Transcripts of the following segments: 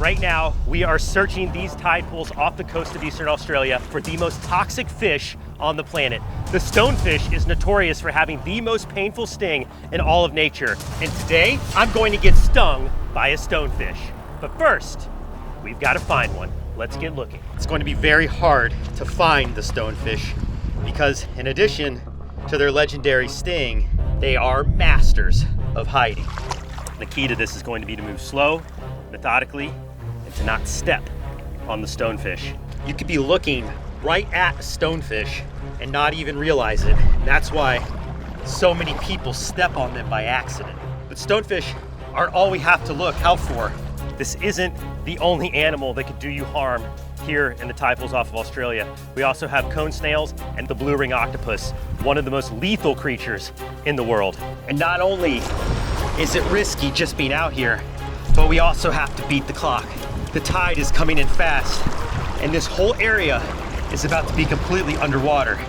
Right now, we are searching these tide pools off the coast of Eastern Australia for the most toxic fish on the planet. The stonefish is notorious for having the most painful sting in all of nature. And today, I'm going to get stung by a stonefish. But first, we've got to find one. Let's get looking. It's going to be very hard to find the stonefish because in addition to their legendary sting, they are masters of hiding. The key to this is going to be to move slow, methodically, and to not step on the stonefish. You could be looking right at a stonefish and not even realize it. And that's why so many people step on them by accident. But stonefish aren't all we have to look out for. This isn't the only animal that could do you harm here in the tide pools off of Australia. We also have cone snails and the blue ring octopus, one of the most lethal creatures in the world. And not only is it risky just being out here, but we also have to beat the clock. The tide is coming in fast, and this whole area is about to be completely underwater.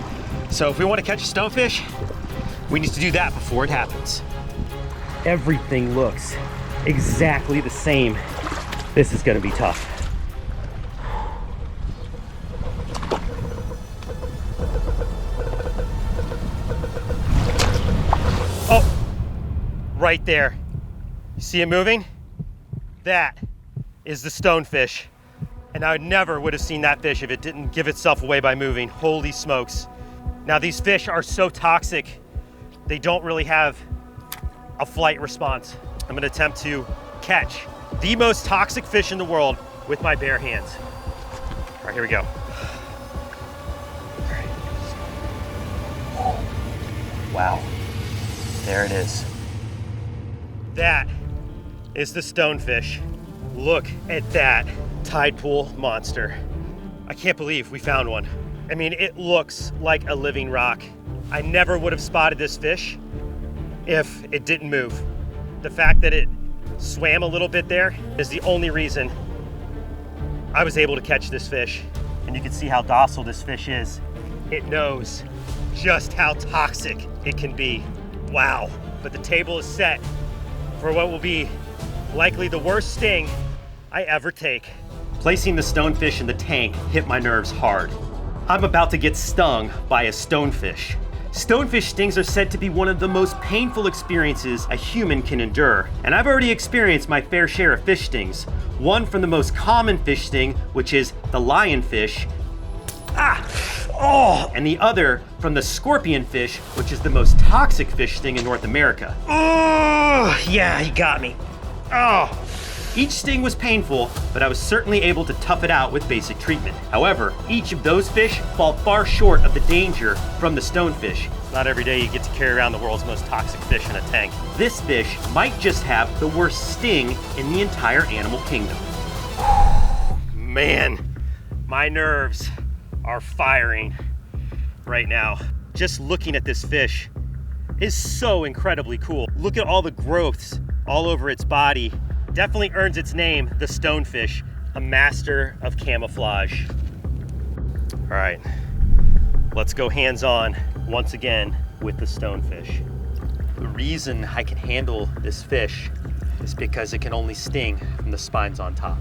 So if we want to catch a stonefish, we need to do that before it happens. Everything looks exactly the same. This is gonna be tough. Oh, right there. You see it moving? That is the stonefish. And I never would have seen that fish if it didn't give itself away by moving. Holy smokes. Now these fish are so toxic, they don't really have a flight response. I'm gonna attempt to catch the most toxic fish in the world with my bare hands. All right, here we go. Wow, there it is. That is the stonefish. Look at that tide pool monster. I can't believe we found one. I mean, it looks like a living rock. I never would have spotted this fish if it didn't move. The fact that it swam a little bit there is the only reason I was able to catch this fish. And you can see how docile this fish is. It knows just how toxic it can be. Wow. But the table is set for what will be likely the worst sting I ever take. Placing the stonefish in the tank hit my nerves hard. I'm about to get stung by a stonefish. Stonefish stings are said to be one of the most painful experiences a human can endure. And I've already experienced my fair share of fish stings. One from the most common fish sting, which is the lionfish. And the other from the scorpionfish, which is the most toxic fish sting in North America. Oh, yeah, he got me. Oh. Each sting was painful, but I was certainly able to tough it out with basic treatment. However, each of those fish fall far short of the danger from the stonefish. Not every day you get to carry around the world's most toxic fish in a tank. This fish might just have the worst sting in the entire animal kingdom. Man, my nerves are firing right now. Just looking at this fish is so incredibly cool. Look at all the growths all over its body. Definitely earns its name, the stonefish, a master of camouflage. All right, let's go hands-on once again with the stonefish. The reason I can handle this fish is because it can only sting from the spines on top.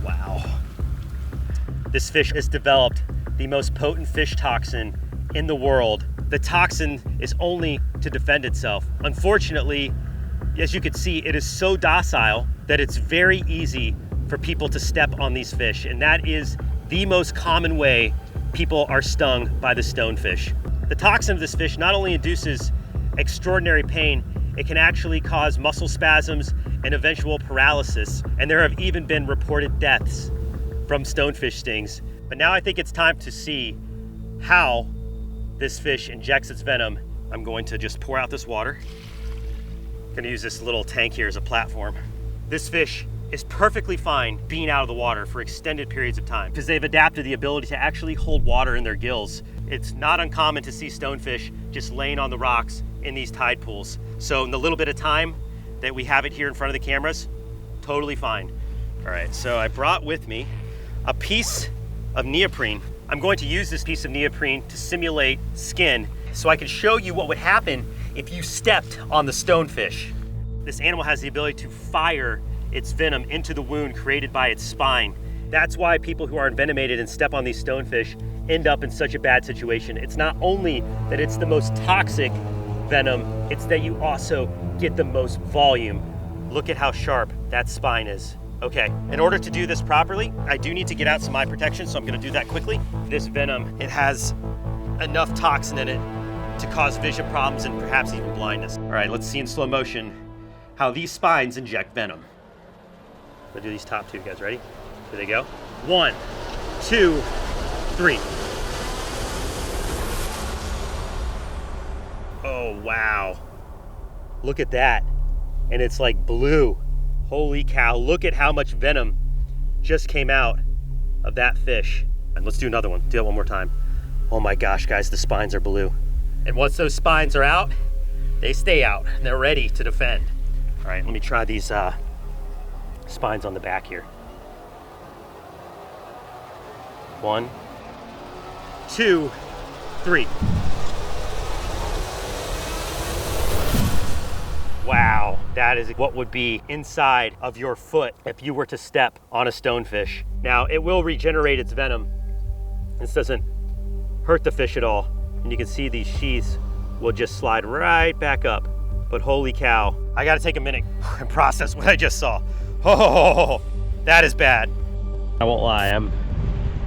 Wow. This fish has developed the most potent fish toxin in the world. The toxin is only to defend itself. Unfortunately, as you can see, it is so docile that it's very easy for people to step on these fish. And that is the most common way people are stung by the stonefish. The toxin of this fish not only induces extraordinary pain, it can actually cause muscle spasms and eventual paralysis. And there have even been reported deaths from stonefish stings. But now I think it's time to see how this fish injects its venom. I'm going to just pour out this water. Gonna use this little tank here as a platform. This fish is perfectly fine being out of the water for extended periods of time because they've adapted the ability to actually hold water in their gills. It's not uncommon to see stonefish just laying on the rocks in these tide pools. So in the little bit of time that we have it here in front of the cameras, totally fine. All right, so I brought with me a piece of neoprene. I'm going to use this piece of neoprene to simulate skin so I can show you what would happen if you stepped on the stonefish. This animal has the ability to fire its venom into the wound created by its spine. That's why people who are envenomated and step on these stonefish end up in such a bad situation. It's not only that it's the most toxic venom, it's that you also get the most volume. Look at how sharp that spine is. Okay, in order to do this properly, I do need to get out some eye protection, so I'm gonna do that quickly. This venom, it has enough toxin in it to cause vision problems and perhaps even blindness. All right, let's see in slow motion how these spines inject venom. I'll do these top two, guys, ready? Here they go. 1, 2, 3. Oh, wow. Look at that. And it's like blue. Holy cow, look at how much venom just came out of that fish. And let's do another one. Do it one more time. Oh my gosh, guys, the spines are blue. And once those spines are out, they stay out. They're ready to defend. All right, let me try these spines on the back here. 1, 2, 3. Wow, that is what would be inside of your foot if you were to step on a stonefish. Now, it will regenerate its venom. This doesn't hurt the fish at all. And you can see these sheaths will just slide right back up. But holy cow, I gotta take a minute and process what I just saw. Oh, that is bad. I won't lie, I'm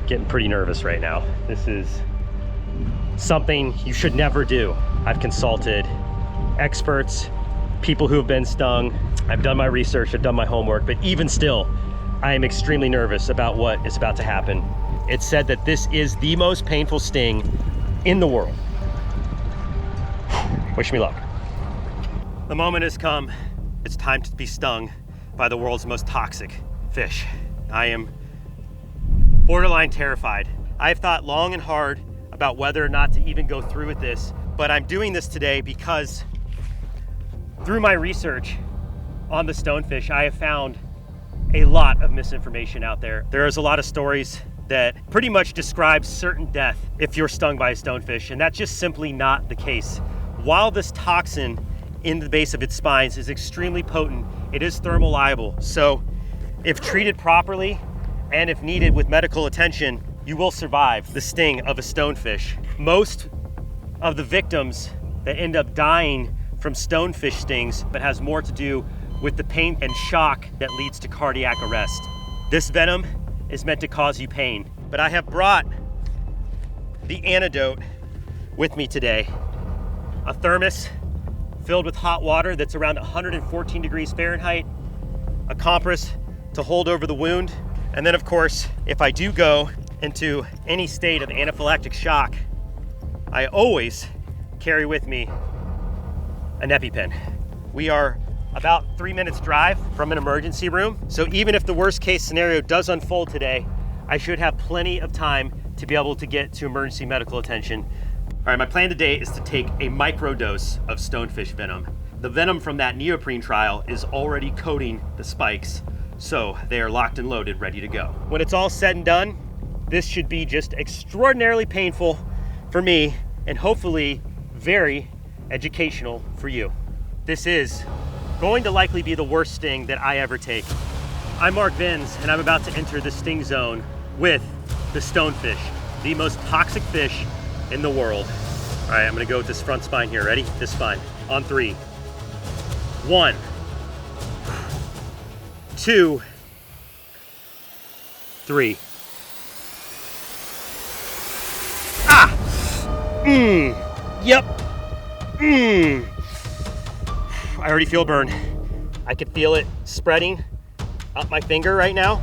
getting pretty nervous right now. This is something you should never do. I've consulted experts, people who have been stung. I've done my research, I've done my homework, but even still, I am extremely nervous about what is about to happen. It's said that this is the most painful sting in the world. Wish me luck. The moment has come. It's time to be stung by the world's most toxic fish. I am borderline terrified. I've thought long and hard about whether or not to even go through with this, but I'm doing this today because through my research on the stonefish, I have found a lot of misinformation out there. There's a lot of stories that pretty much describe certain death if you're stung by a stonefish, and that's just simply not the case. While this toxin in the base of its spines is extremely potent, it is thermolyable. So if treated properly and if needed with medical attention, you will survive the sting of a stonefish. Most of the victims that end up dying from stonefish stings, but has more to do with the pain and shock that leads to cardiac arrest. This venom is meant to cause you pain, but I have brought the antidote with me today. A thermos filled with hot water that's around 114 degrees Fahrenheit, a compress to hold over the wound, and then of course, if I do go into any state of anaphylactic shock, I always carry with me an EpiPen. We are about 3 minutes drive from an emergency room, so even if the worst case scenario does unfold today, I should have plenty of time to be able to get to emergency medical attention. All right, my plan today is to take a microdose of stonefish venom. The venom from that neoprene trial is already coating the spikes, so they are locked and loaded, ready to go. When it's all said and done, this should be just extraordinarily painful for me and hopefully very educational for you. This is going to likely be the worst sting that I ever take. I'm Mark Vins, and I'm about to enter the sting zone with the stonefish, the most toxic fish in the world. All right, I'm gonna go with this front spine here. Ready? This spine. On 3. 1, 2, 3. Ah! Yep. I already feel a burn. I could feel it spreading up my finger right now.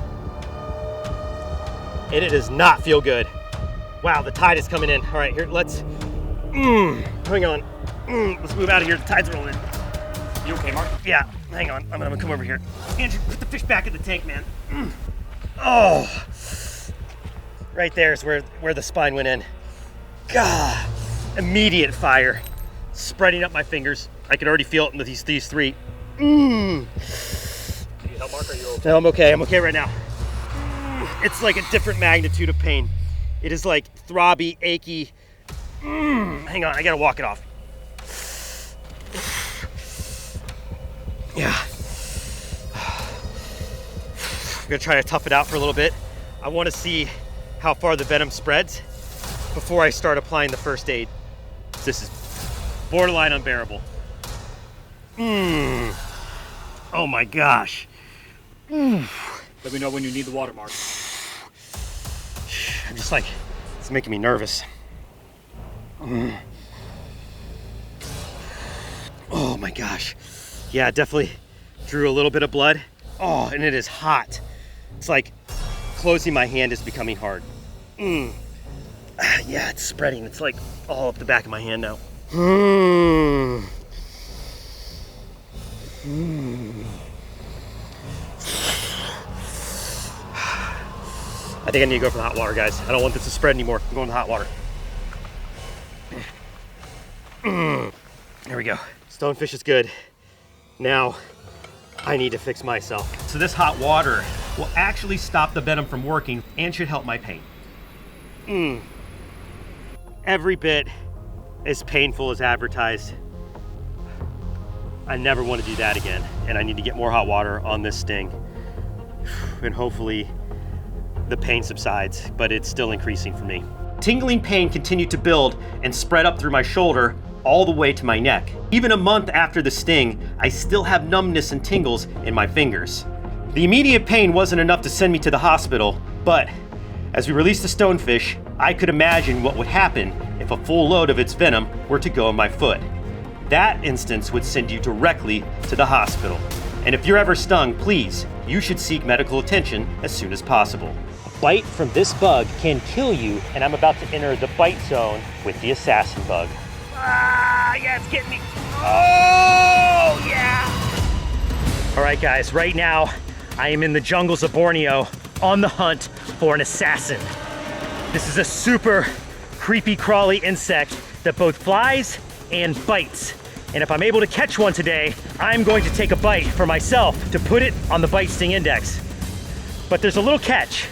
And it does not feel good. Wow, the tide is coming in. All right, here, let's, hang on. Let's move out of here, the tide's rolling. You okay, Mark? Yeah, hang on, I'm gonna come over here. Andrew, put the fish back in the tank, man. Oh, right there is where the spine went in. God, immediate fire, spreading up my fingers. I can already feel it in these 3. Do you need help, Mark? Are you okay? No, I'm okay right now. It's like a different magnitude of pain. It is like throbby, achy. Hang on, I gotta walk it off. Yeah. I'm gonna try to tough it out for a little bit. I wanna see how far the venom spreads before I start applying the first aid. This is borderline unbearable. Oh my gosh. Let me know when you need the water, Mark. I'm just like, it's making me nervous. Oh my gosh. Yeah, definitely drew a little bit of blood. Oh, and it is hot. It's like closing my hand is becoming hard. Yeah, it's spreading. It's like all up the back of my hand now. I think I need to go for the hot water, guys. I don't want this to spread anymore. I'm going to the hot water. There we go. Stonefish is good. Now, I need to fix myself. So this hot water will actually stop the venom from working and should help my pain. Every bit as painful as advertised. I never want to do that again. And I need to get more hot water on this sting. And hopefully the pain subsides, but it's still increasing for me. Tingling pain continued to build and spread up through my shoulder all the way to my neck. Even a month after the sting, I still have numbness and tingles in my fingers. The immediate pain wasn't enough to send me to the hospital, but as we released the stonefish, I could imagine what would happen if a full load of its venom were to go in my foot. That instance would send you directly to the hospital. And if you're ever stung, please, you should seek medical attention as soon as possible. A bite from this bug can kill you, and I'm about to enter the bite zone with the assassin bug. Ah, yeah, it's getting me. Oh, yeah. All right, guys, right now, I am in the jungles of Borneo on the hunt for an assassin. This is a super creepy, crawly insect that both flies and bites. And if I'm able to catch one today, I'm going to take a bite for myself to put it on the bite sting index. But there's a little catch.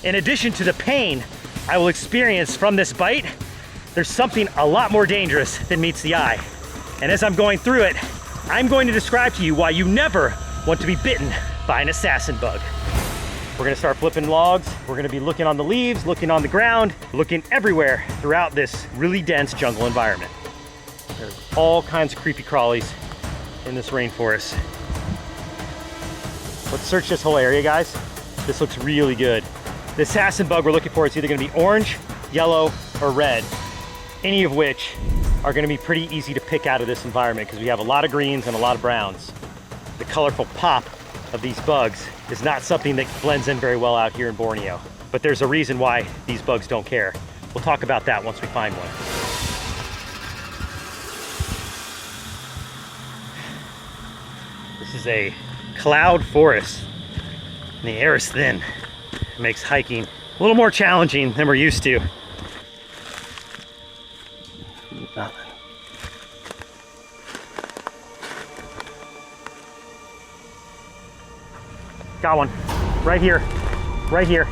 In addition to the pain I will experience from this bite, there's something a lot more dangerous than meets the eye. And as I'm going through it, I'm going to describe to you why you never want to be bitten by an assassin bug. We're gonna start flipping logs. We're gonna be looking on the leaves, looking on the ground, looking everywhere throughout this really dense jungle environment. There's all kinds of creepy crawlies in this rainforest. Let's search this whole area, guys. This looks really good. The assassin bug we're looking for is either gonna be orange, yellow, or red, any of which are gonna be pretty easy to pick out of this environment because we have a lot of greens and a lot of browns. The colorful pop of these bugs is not something that blends in very well out here in Borneo, but there's a reason why these bugs don't care. We'll talk about that once we find one. This is a cloud forest, and the air is thin. It makes hiking a little more challenging than we're used to. Got one, right here, right here.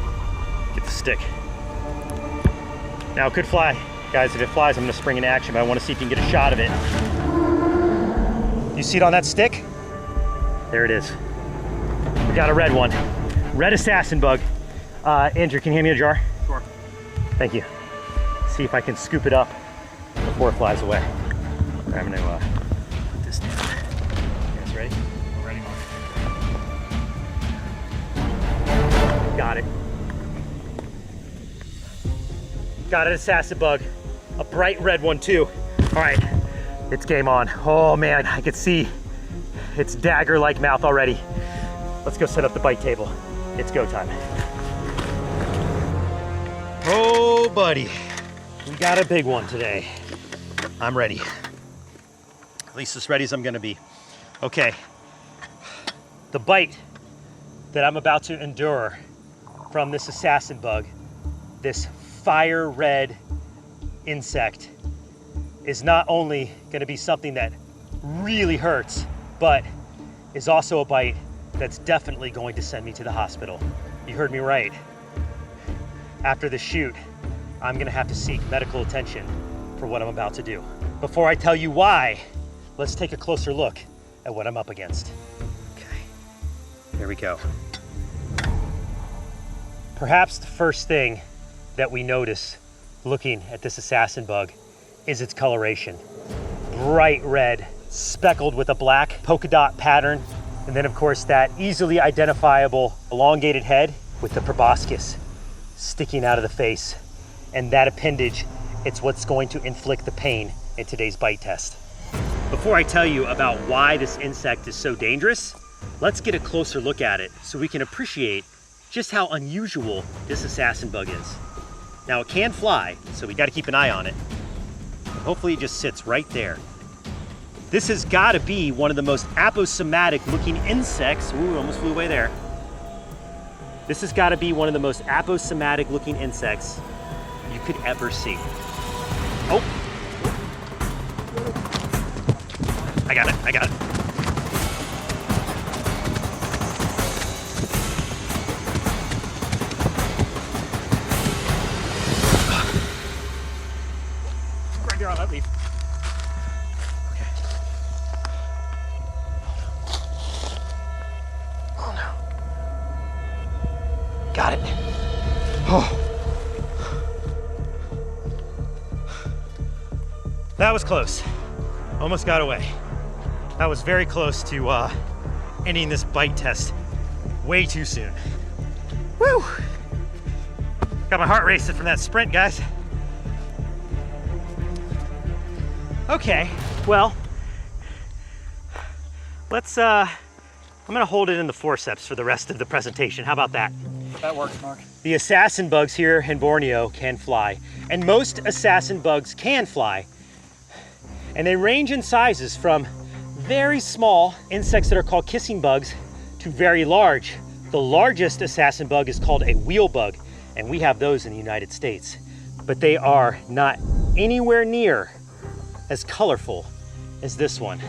Get the stick. Now it could fly. Guys, if it flies, I'm gonna spring into action, but I wanna see if you can get a shot of it. You see it on that stick? There it is. We got a red one. Red assassin bug. Andrew, can you hand me a jar? Sure. Thank you. See if I can scoop it up before it flies away. All right, I'm gonna put this down. You guys ready? We're ready, Mark. Got it. Got an assassin bug. A bright red one too. All right, it's game on. Oh man, I can see its dagger-like mouth already. Let's go set up the bite table. It's go time. Oh buddy, we got a big one today. I'm ready. At least as ready as I'm gonna be. Okay, the bite that I'm about to endure from this assassin bug, this fire red insect, is not only gonna be something that really hurts, but is also a bite that's definitely going to send me to the hospital. You heard me right. After the shoot, I'm gonna have to seek medical attention for what I'm about to do. Before I tell you why, let's take a closer look at what I'm up against. Okay, here we go. Perhaps the first thing that we notice looking at this assassin bug is its coloration. Bright red, speckled with a black polka dot pattern. And then of course that easily identifiable elongated head with the proboscis sticking out of the face. And that appendage, it's what's going to inflict the pain in today's bite test. Before I tell you about why this insect is so dangerous, let's get a closer look at it so we can appreciate just how unusual this assassin bug is. Now it can fly, so we gotta keep an eye on it. Hopefully it just sits right there. This has gotta be one of the most aposematic looking insects. Ooh, almost flew away there. This has gotta be one of the most aposematic looking insects you could ever see. Oh. I got it. Right there on that leaf. Okay. Oh no. Got it. Oh. That was close. Almost got away. That was very close to ending this bite test way too soon. Woo! Got my heart racing from that sprint, guys. Okay, well, let's, I'm gonna hold it in the forceps for the rest of the presentation. How about that? That works, Mark. The assassin bugs here in Borneo can fly, and most assassin bugs can fly. And they range in sizes from very small insects that are called kissing bugs to very large. The largest assassin bug is called a wheel bug, and we have those in the United States. But they are not anywhere near as colorful as this one.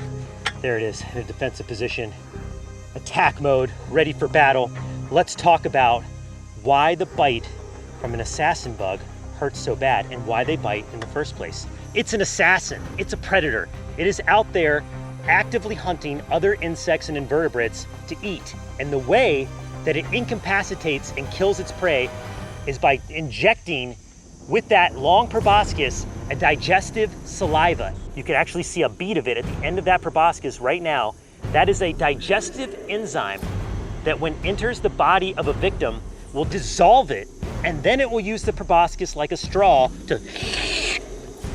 There it is in a defensive position. Attack mode, ready for battle. Let's talk about why the bite from an assassin bug hurts so bad and why they bite in the first place. It's an assassin, it's a predator. It is out there actively hunting other insects and invertebrates to eat. And the way that it incapacitates and kills its prey is by injecting with that long proboscis a digestive saliva. You can actually see a bead of it at the end of that proboscis right now. That is a digestive enzyme that when enters the body of a victim will dissolve it, and then it will use the proboscis like a straw to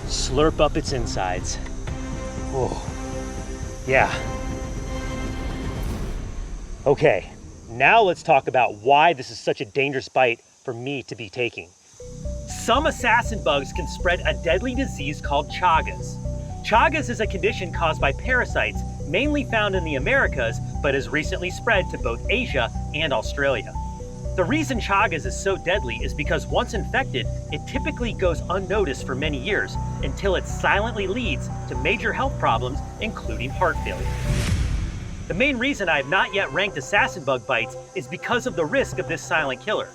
slurp up its insides. Oh, yeah. Okay, now let's talk about why this is such a dangerous bite for me to be taking. Some assassin bugs can spread a deadly disease called Chagas. Chagas is a condition caused by parasites mainly found in the Americas, but has recently spread to both Asia and Australia. The reason Chagas is so deadly is because once infected, it typically goes unnoticed for many years until it silently leads to major health problems, including heart failure. The main reason I have not yet ranked assassin bug bites is because of the risk of this silent killer.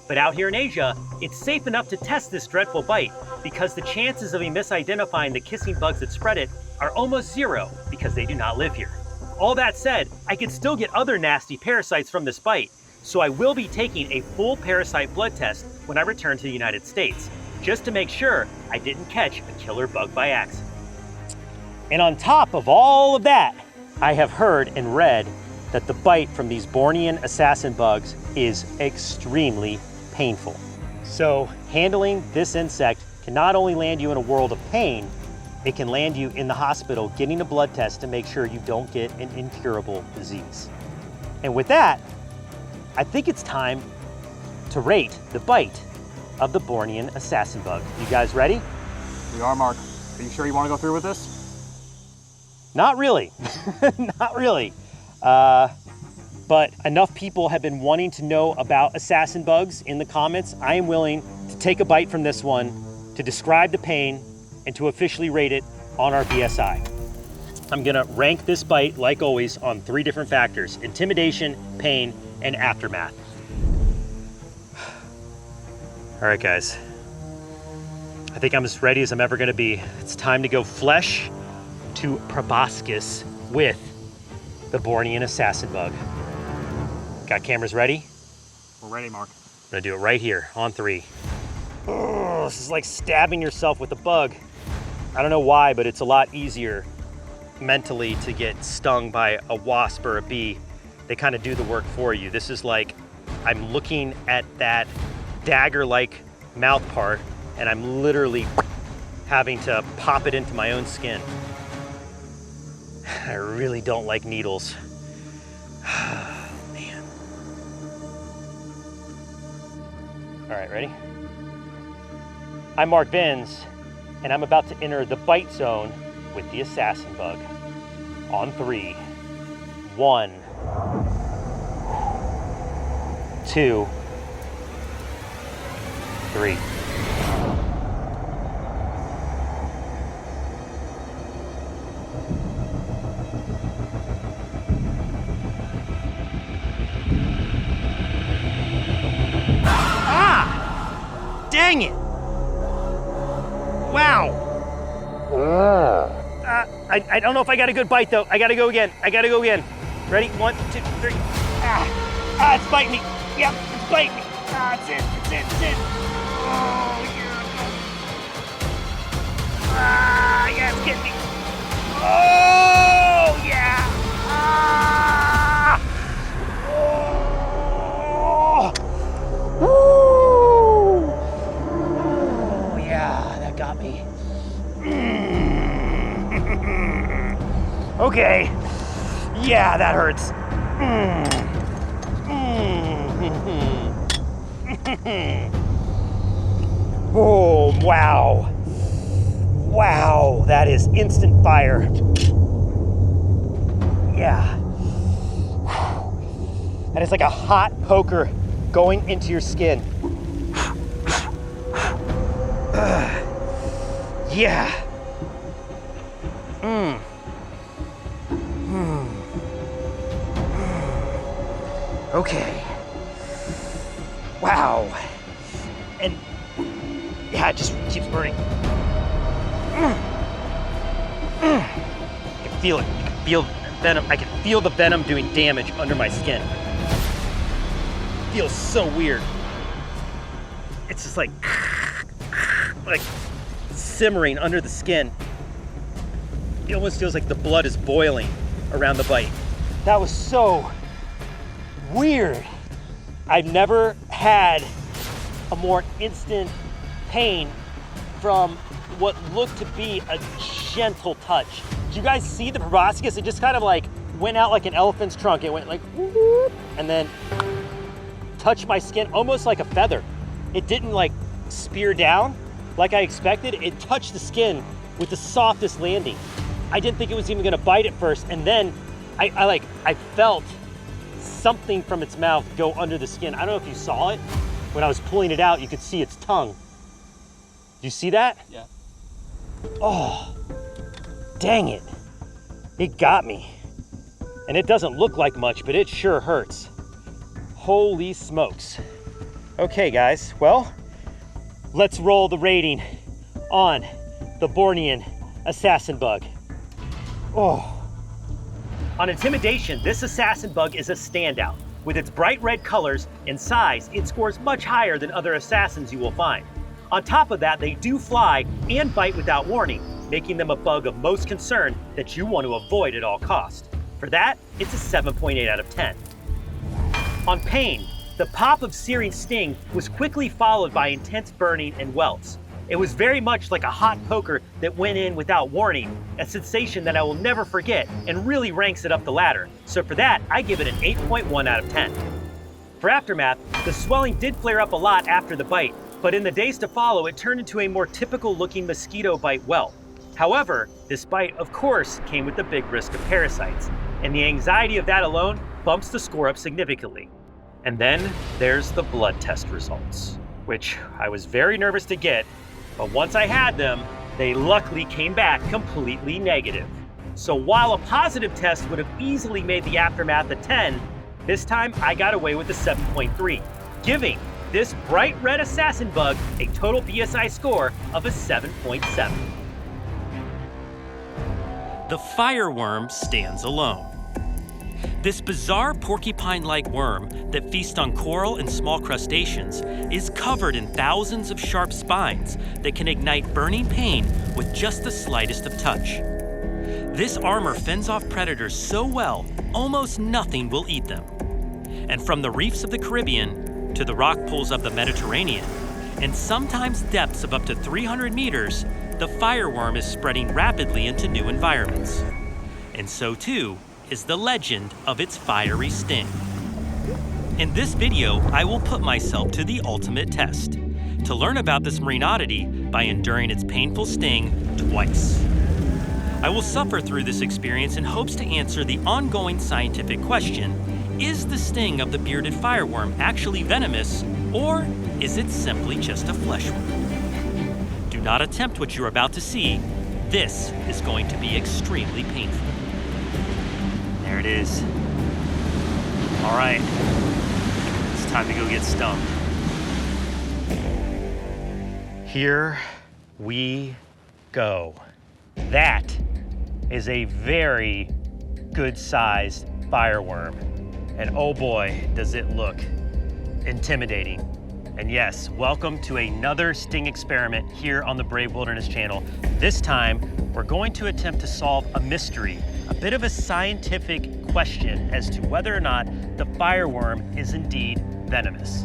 But out here in Asia, it's safe enough to test this dreadful bite because the chances of me misidentifying the kissing bugs that spread it are almost zero because they do not live here. All that said, I could still get other nasty parasites from this bite, so I will be taking a full parasite blood test when I return to the United States, just to make sure I didn't catch a killer bug by accident. And on top of all of that, I have heard and read that the bite from these Bornean assassin bugs is extremely painful. So handling this insect can not only land you in a world of pain, it can land you in the hospital getting a blood test to make sure you don't get an incurable disease. And with that, I think it's time to rate the bite of the Bornean assassin bug. You guys ready? We are, Mark. Are you sure you want to go through with this? Not really, not really. But enough people have been wanting to know about assassin bugs in the comments. I am willing to take a bite from this one to describe the pain and to officially rate it on our BSI. I'm gonna rank this bite, like always, on 3 different factors: intimidation, pain, and aftermath. All right, guys. I think I'm as ready as I'm ever gonna be. It's time to go flesh to proboscis with the Bornean assassin bug. Got cameras ready? We're ready, Mark. gonna do it right here on 3. Oh, this is like stabbing yourself with a bug. I don't know why, but it's a lot easier mentally to get stung by a wasp or a bee. They kind of do the work for you. This is like, I'm looking at that dagger-like mouth part, and I'm literally having to pop it into my own skin. I really don't like needles. Man. All right, ready? I'm Mark Benz, and I'm about to enter the bite zone with the assassin bug. On 3, 1, 2, 3. Ah! Dang it! Wow! I don't know if I got a good bite though. I gotta go again. Ready? 1, 2, 3. Ah, it's biting me. Yep, it's biting me. Ah, it's in. Oh, yeah. Ah, yeah, it's getting me. Oh, yeah. Ah. Oh. Woo. Oh, yeah, that got me. Okay. Yeah, that hurts. Oh, wow. Wow, that is instant fire. Yeah. That is like a hot poker going into your skin. Yeah. Okay. Wow. And yeah, it just keeps burning. I can feel it. I can feel venom. I can feel the venom doing damage under my skin. It feels so weird. It's just like simmering under the skin. It almost feels like the blood is boiling around the bite. That was so weird. I've never had a more instant pain from what looked to be a gentle touch. Did you guys see the proboscis? It just kind of like went out like an elephant's trunk. It went like whoop, and then touched my skin almost like a feather. It didn't like spear down like I expected. It touched the skin with the softest landing. I didn't think it was even gonna bite at first, and then I felt something from its mouth go under the skin. I don't know if you saw it. When I was pulling it out, you could see its tongue. Do you see that? Yeah. Oh, dang it. It got me. And it doesn't look like much, but it sure hurts. Holy smokes. Okay, guys, well, let's roll the rating on the Bornean assassin bug. Oh. On intimidation, this assassin bug is a standout. With its bright red colors and size, it scores much higher than other assassins you will find. On top of that, they do fly and bite without warning, making them a bug of most concern that you want to avoid at all costs. For that, it's a 7.8 out of 10. On pain, the pop of searing sting was quickly followed by intense burning and welts. It was very much like a hot poker that went in without warning, a sensation that I will never forget and really ranks it up the ladder. So for that, I give it an 8.1 out of 10. For aftermath, the swelling did flare up a lot after the bite, but in the days to follow, it turned into a more typical looking mosquito bite welt. However, this bite, of course, came with the big risk of parasites, and the anxiety of that alone bumps the score up significantly. And then there's the blood test results, which I was very nervous to get, but once I had them, they luckily came back completely negative. So while a positive test would have easily made the aftermath a 10, this time I got away with a 7.3, giving this bright red assassin bug a total BSI score of a 7.7. The fireworm stands alone. This bizarre porcupine-like worm that feasts on coral and small crustaceans is covered in thousands of sharp spines that can ignite burning pain with just the slightest of touch. This armor fends off predators so well, almost nothing will eat them. And from the reefs of the Caribbean to the rock pools of the Mediterranean, and sometimes depths of up to 300 meters, the fireworm is spreading rapidly into new environments. And so too is the legend of its fiery sting. In this video, I will put myself to the ultimate test, to learn about this marine oddity by enduring its painful sting twice. I will suffer through this experience in hopes to answer the ongoing scientific question, is the sting of the bearded fireworm actually venomous, or is it simply just a flesh wound? Do not attempt what you're about to see. This is going to be extremely painful. There it is. All right, it's time to go get stung. Here we go. That is a very good-sized fireworm. And oh boy, does it look intimidating. And yes, welcome to another sting experiment here on the Brave Wilderness channel. This time, we're going to attempt to solve a mystery, a bit of a scientific question as to whether or not the fireworm is indeed venomous.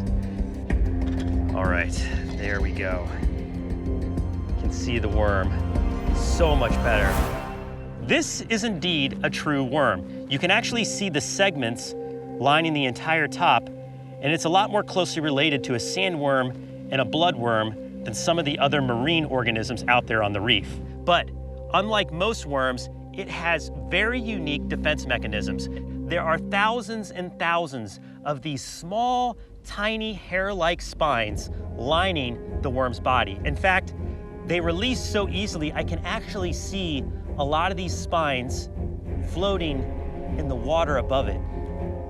All right, there we go. You can see the worm so much better. This is indeed a true worm. You can actually see the segments lining the entire top, and it's a lot more closely related to a sandworm and a bloodworm than some of the other marine organisms out there on the reef. But unlike most worms, it has very unique defense mechanisms. There are thousands and thousands of these small, tiny hair-like spines lining the worm's body. In fact, they release so easily, I can actually see a lot of these spines floating in the water above it.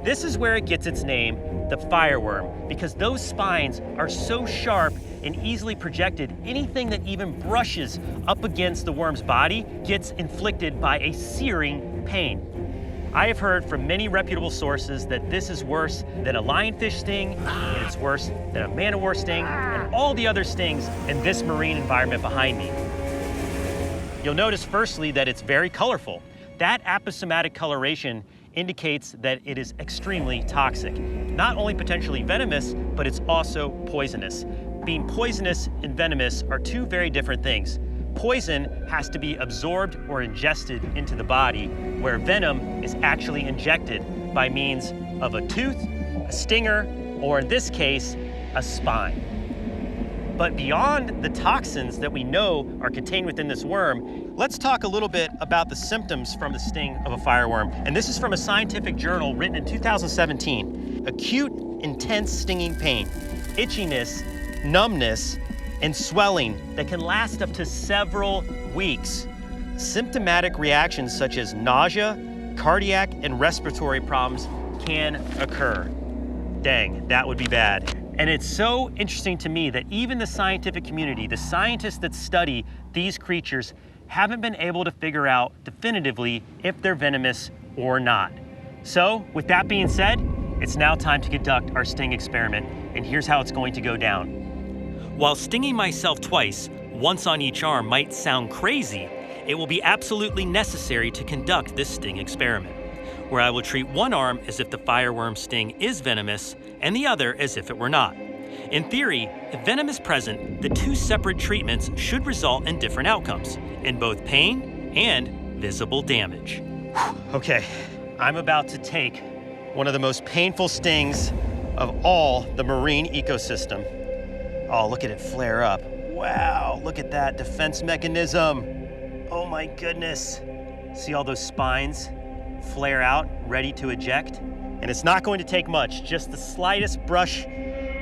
This is where it gets its name, the fireworm, because those spines are so sharp and easily projected, anything that even brushes up against the worm's body gets inflicted by a searing pain. I have heard from many reputable sources that this is worse than a lionfish sting, and it's worse than a man o' war sting, and all the other stings in this marine environment behind me. You'll notice firstly that it's very colorful. That aposematic coloration indicates that it is extremely toxic. Not only potentially venomous, but it's also poisonous. Being poisonous and venomous are two very different things. Poison has to be absorbed or ingested into the body, where venom is actually injected by means of a tooth, a stinger, or in this case, a spine. But beyond the toxins that we know are contained within this worm, let's talk a little bit about the symptoms from the sting of a fireworm. And this is from a scientific journal written in 2017. Acute, intense stinging pain, itchiness, numbness, and swelling that can last up to several weeks. Symptomatic reactions such as nausea, cardiac, and respiratory problems can occur. Dang, that would be bad. And it's so interesting to me that even the scientific community, the scientists that study these creatures, haven't been able to figure out definitively if they're venomous or not. So, with that being said, it's now time to conduct our sting experiment, and here's how it's going to go down. While stinging myself twice, once on each arm, might sound crazy, it will be absolutely necessary to conduct this sting experiment, where I will treat one arm as if the fireworm sting is venomous and the other as if it were not. In theory, if venom is present, the two separate treatments should result in different outcomes, in both pain and visible damage. Okay, I'm about to take one of the most painful stings of all the marine ecosystem. Oh, look at it flare up. Wow, look at that defense mechanism. Oh my goodness. See all those spines flare out, ready to eject? And it's not going to take much, just the slightest brush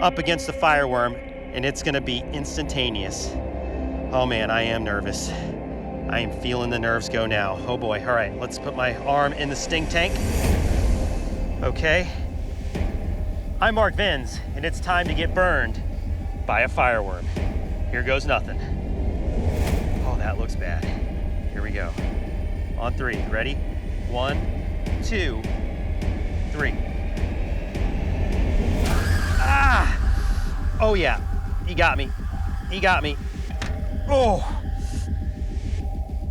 up against the fireworm, and it's gonna be instantaneous. Oh man, I am nervous. I am feeling the nerves go now. Oh boy, all right, let's put my arm in the sting tank. Okay. I'm Mark Vins, and it's time to get burned by a fireworm. Here goes nothing. Oh, that looks bad. Here we go. On three, ready? 1, 2, 3. Ah! Oh yeah, he got me. He got me. Oh!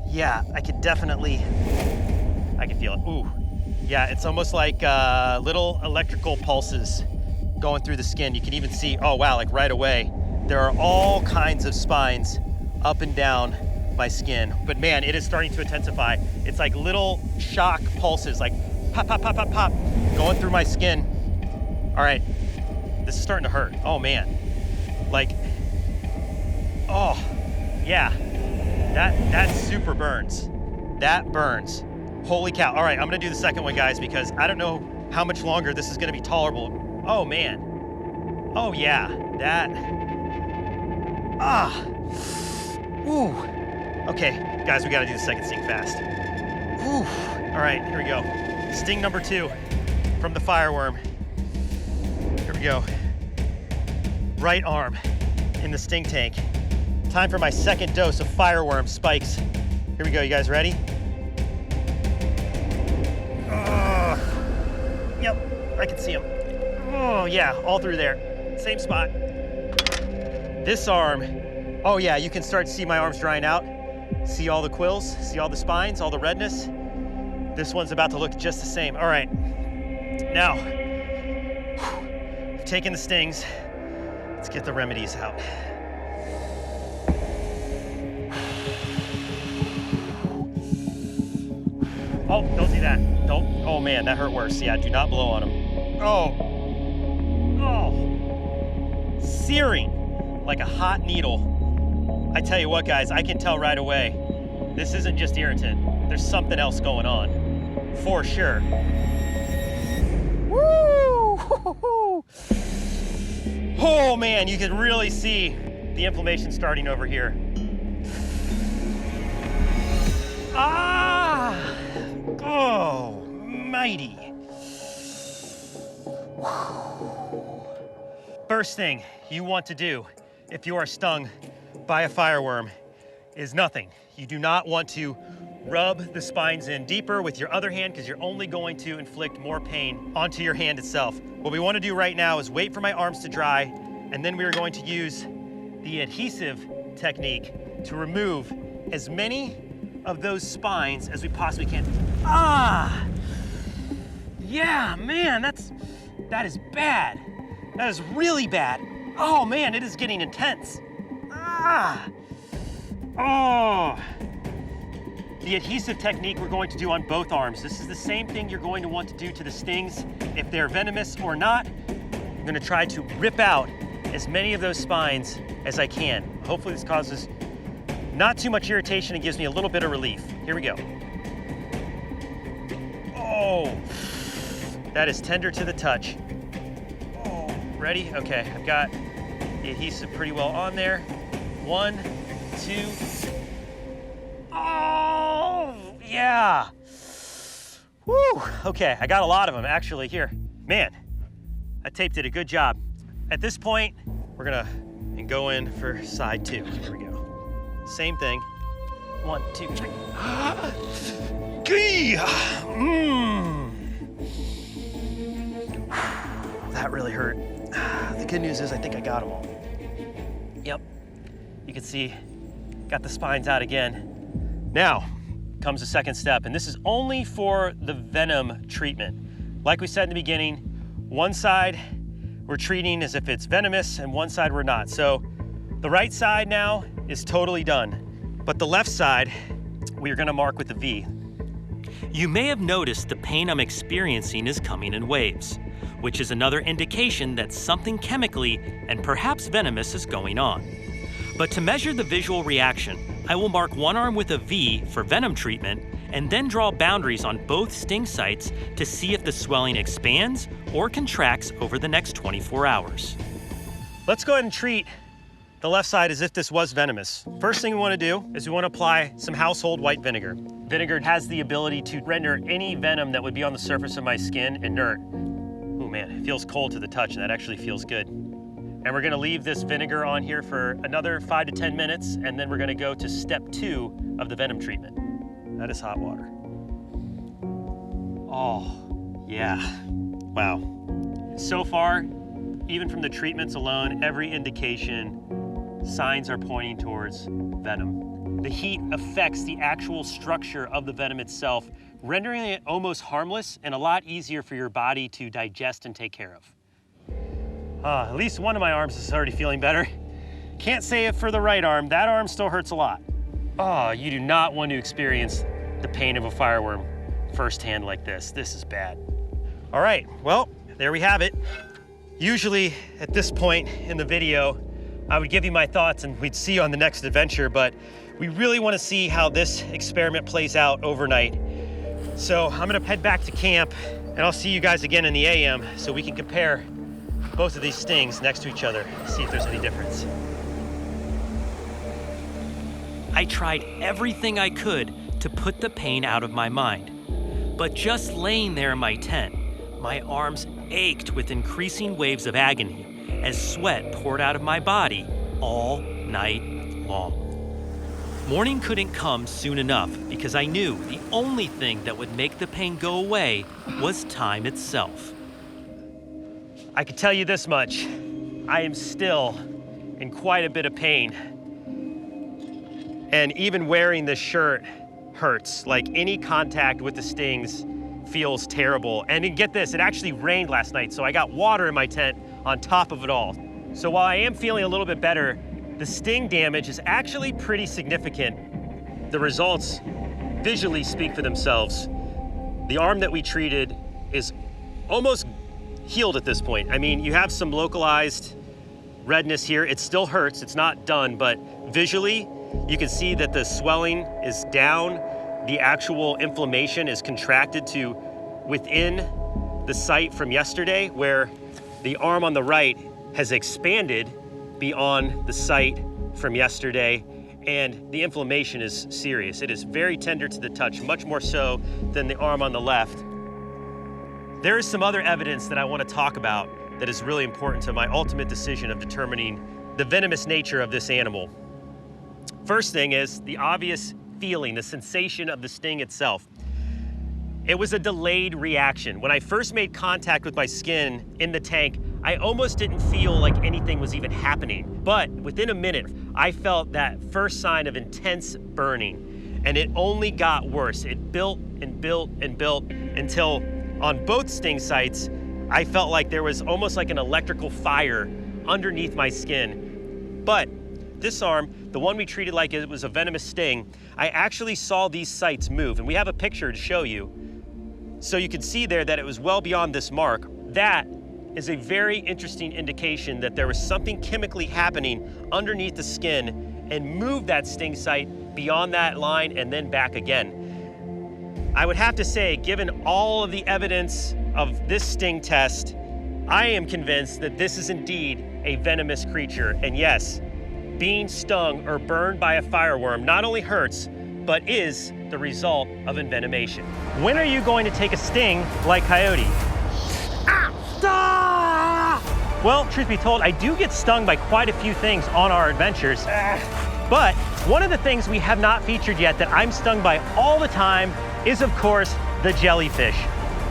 Yeah, I can feel it. Ooh. Yeah, it's almost like little electrical pulses going through the skin. You can even see, oh wow, like right away, there are all kinds of spines up and down my skin. But man, it is starting to intensify. It's like little shock pulses, like pop, pop, pop, pop, pop, going through my skin. All right, this is starting to hurt. Oh man, like, oh yeah, that super burns. That burns. Holy cow. All right, I'm gonna do the second one, guys, because I don't know how much longer this is gonna be tolerable. Oh man. Oh yeah, that. Ah. Ooh. Okay, guys, we gotta do the second sting fast. Ooh. All right, here we go. Sting number 2 from the Fireworm. Here we go. Right arm in the sting tank. Time for my second dose of Fireworm spikes. Here we go, you guys ready? Yep, I can see him. Oh yeah, all through there. Same spot. This arm, oh yeah, you can start to see my arms drying out. See all the quills, see all the spines, all the redness. This one's about to look just the same. All right, now, I've taken the stings. Let's get the remedies out. Oh, don't do that. Don't. Oh man, that hurt worse. Yeah, do not blow on him. Oh. Oh. Searing like a hot needle. I tell you what, guys, I can tell right away. This isn't just irritant. There's something else going on. For sure. Woo! Oh man, you can really see the inflammation starting over here. Ah! Oh, mighty. First thing you want to do if you are stung by a fireworm is nothing. You do not want to rub the spines in deeper with your other hand because you're only going to inflict more pain onto your hand itself. What we want to do right now is wait for my arms to dry, and then we are going to use the adhesive technique to remove as many of those spines as we possibly can. Ah! Yeah, man, that is bad. That is really bad. Oh man, it is getting intense. Ah! Oh! The adhesive technique we're going to do on both arms. This is the same thing you're going to want to do to the stings. If they're venomous or not, I'm gonna try to rip out as many of those spines as I can. Hopefully this causes not too much irritation and gives me a little bit of relief. Here we go. Oh, that is tender to the touch. Oh, ready? Okay, I've got the adhesive pretty well on there. 1, 2. Oh, yeah. Woo, okay, I got a lot of them actually here. Man, I taped it a good job. At this point, we're gonna go in for side 2. Here we go. Same thing. 1, 2, 3. That really hurt. The good news is I think I got them all. Yep. You can see, got the spines out again. Now comes the second step, and this is only for the venom treatment. Like we said in the beginning, one side we're treating as if it's venomous and one side we're not. So the right side now is totally done, but the left side we're gonna mark with a V. You may have noticed the pain I'm experiencing is coming in waves, which is another indication that something chemically and perhaps venomous is going on. But to measure the visual reaction, I will mark one arm with a V for venom treatment and then draw boundaries on both sting sites to see if the swelling expands or contracts over the next 24 hours. Let's go ahead and treat the left side as if this was venomous. First thing we want to do is we want to apply some household white vinegar. Vinegar has the ability to render any venom that would be on the surface of my skin inert. Oh man, it feels cold to the touch, and that actually feels good. And we're gonna leave this vinegar on here for another 5 to 10 minutes, and then we're gonna go to step 2 of the venom treatment. That is hot water. Oh, yeah. Wow. So far, even from the treatments alone, every indication, signs are pointing towards venom. The heat affects the actual structure of the venom itself, rendering it almost harmless and a lot easier for your body to digest and take care of. At least one of my arms is already feeling better. Can't say it for the right arm. That arm still hurts a lot. Oh, you do not want to experience the pain of a fireworm firsthand like this. This is bad. All right, well, there we have it. Usually at this point in the video, I would give you my thoughts and we'd see you on the next adventure, but we really want to see how this experiment plays out overnight. So I'm gonna head back to camp and I'll see you guys again in the AM so we can compare both of these stings next to each other, see if there's any difference. I tried everything I could to put the pain out of my mind. But just laying there in my tent, my arms ached with increasing waves of agony as sweat poured out of my body all night long. Morning couldn't come soon enough because I knew the only thing that would make the pain go away was time itself. I can tell you this much, I am still in quite a bit of pain. And even wearing this shirt hurts. Like any contact with the stings feels terrible. And get this, it actually rained last night, so I got water in my tent on top of it all. So while I am feeling a little bit better, the sting damage is actually pretty significant. The results visually speak for themselves. The arm that we treated is almost healed at this point. I mean, you have some localized redness here. It still hurts, it's not done, but visually, you can see that the swelling is down. The actual inflammation is contracted to within the site from yesterday, where the arm on the right has expanded beyond the site from yesterday, and the inflammation is serious. It is very tender to the touch, much more so than the arm on the left. There is some other evidence that I want to talk about that is really important to my ultimate decision of determining the venomous nature of this animal. First thing is the obvious feeling, the sensation of the sting itself. It was a delayed reaction. When I first made contact with my skin in the tank, I almost didn't feel like anything was even happening. But within a minute, I felt that first sign of intense burning, and it only got worse. It built and built and built until on both sting sites, I felt like there was almost like an electrical fire underneath my skin. But this arm, the one we treated like it was a venomous sting, I actually saw these sites move, and we have a picture to show you. So you can see there that it was well beyond this mark. That is a very interesting indication that there was something chemically happening underneath the skin and moved that sting site beyond that line and then back again. I would have to say, given all of the evidence of this sting test, I am convinced that this is indeed a venomous creature. And yes, being stung or burned by a fireworm not only hurts, but is the result of envenomation. When are you going to take a sting like Coyote? Ah! Well, truth be told, I do get stung by quite a few things on our adventures. But one of the things we have not featured yet that I'm stung by all the time is, of course, the jellyfish.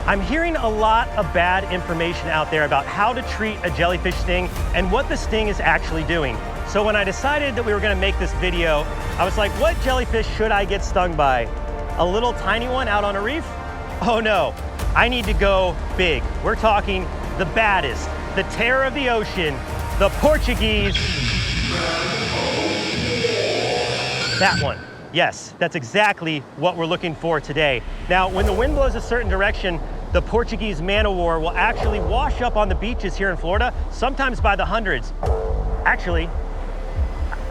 I'm hearing a lot of bad information out there about how to treat a jellyfish sting and what the sting is actually doing. So when I decided that we were gonna make this video, I was like, what jellyfish should I get stung by? A little tiny one out on a reef? Oh no, I need to go big. We're talking the baddest, the terror of the ocean, the Portuguese. That one. Yes, that's exactly what we're looking for today. Now, when the wind blows a certain direction, the Portuguese Man O War will actually wash up on the beaches here in Florida, sometimes by the hundreds. Actually,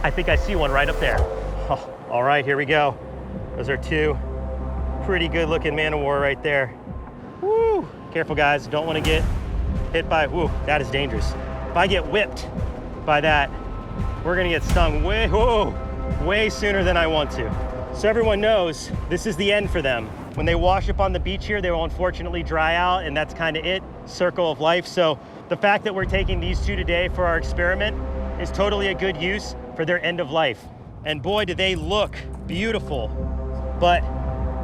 I think I see one right up there. Oh, all right, here we go. Those are two pretty good looking Man O War right there. Woo! Careful guys, don't want to get hit by, woo, that is dangerous. If I get whipped by that, we're gonna get stung way sooner than I want to. So everyone knows this is the end for them. When they wash up on the beach here, they will unfortunately dry out, and that's kind of it, circle of life. So the fact that we're taking these two today for our experiment is totally a good use for their end of life. And boy, do they look beautiful. But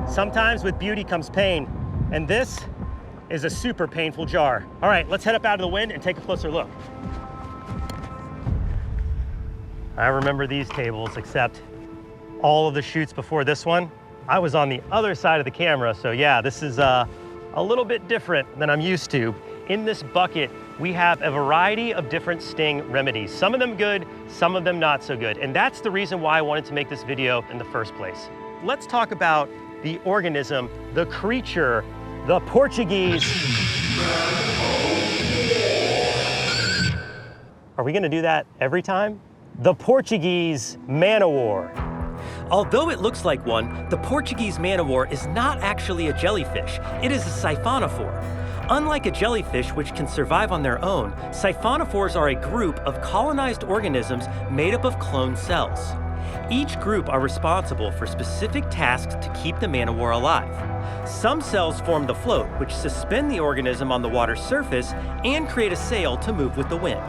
sometimes with beauty comes pain. And this is a super painful jar. All right, let's head up out of the wind and take a closer look. I remember these tables, except all of the shoots before this one, I was on the other side of the camera. So yeah, this is a little bit different than I'm used to. In this bucket, we have a variety of different sting remedies. Some of them good, some of them not so good. And that's the reason why I wanted to make this video in the first place. Let's talk about the organism, the creature, the Portuguese. Are we gonna do that every time? The Portuguese Man O War. Although it looks like one, the Portuguese Man O War is not actually a jellyfish. It is a siphonophore. Unlike a jellyfish, which can survive on their own, siphonophores are a group of colonized organisms made up of cloned cells. Each group are responsible for specific tasks to keep the Man O War alive. Some cells form the float, which suspend the organism on the water's surface and create a sail to move with the wind.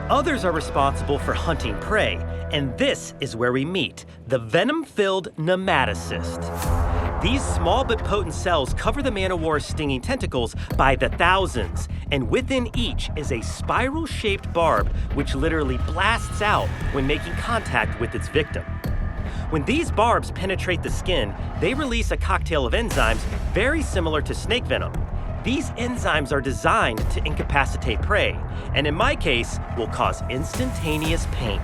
Others are responsible for hunting prey, and this is where we meet, the venom-filled nematocyst. These small but potent cells cover the Man O War's stinging tentacles by the thousands, and within each is a spiral-shaped barb which literally blasts out when making contact with its victim. When these barbs penetrate the skin, they release a cocktail of enzymes very similar to snake venom. These enzymes are designed to incapacitate prey, and in my case, will cause instantaneous pain.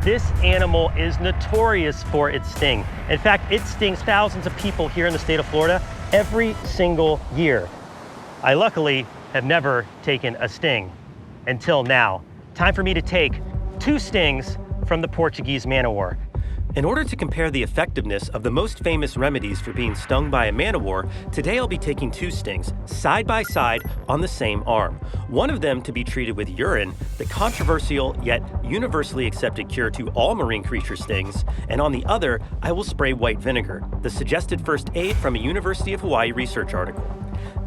This animal is notorious for its sting. In fact, it stings thousands of people here in the state of Florida every single year. I luckily have never taken a sting until now. Time for me to take 2 stings from the Portuguese Man O War. In order to compare the effectiveness of the most famous remedies for being stung by a Man O War, today I'll be taking 2 stings, side by side on the same arm. One of them to be treated with urine, the controversial yet universally accepted cure to all marine creature stings, and on the other, I will spray white vinegar, the suggested first aid from a University of Hawaii research article.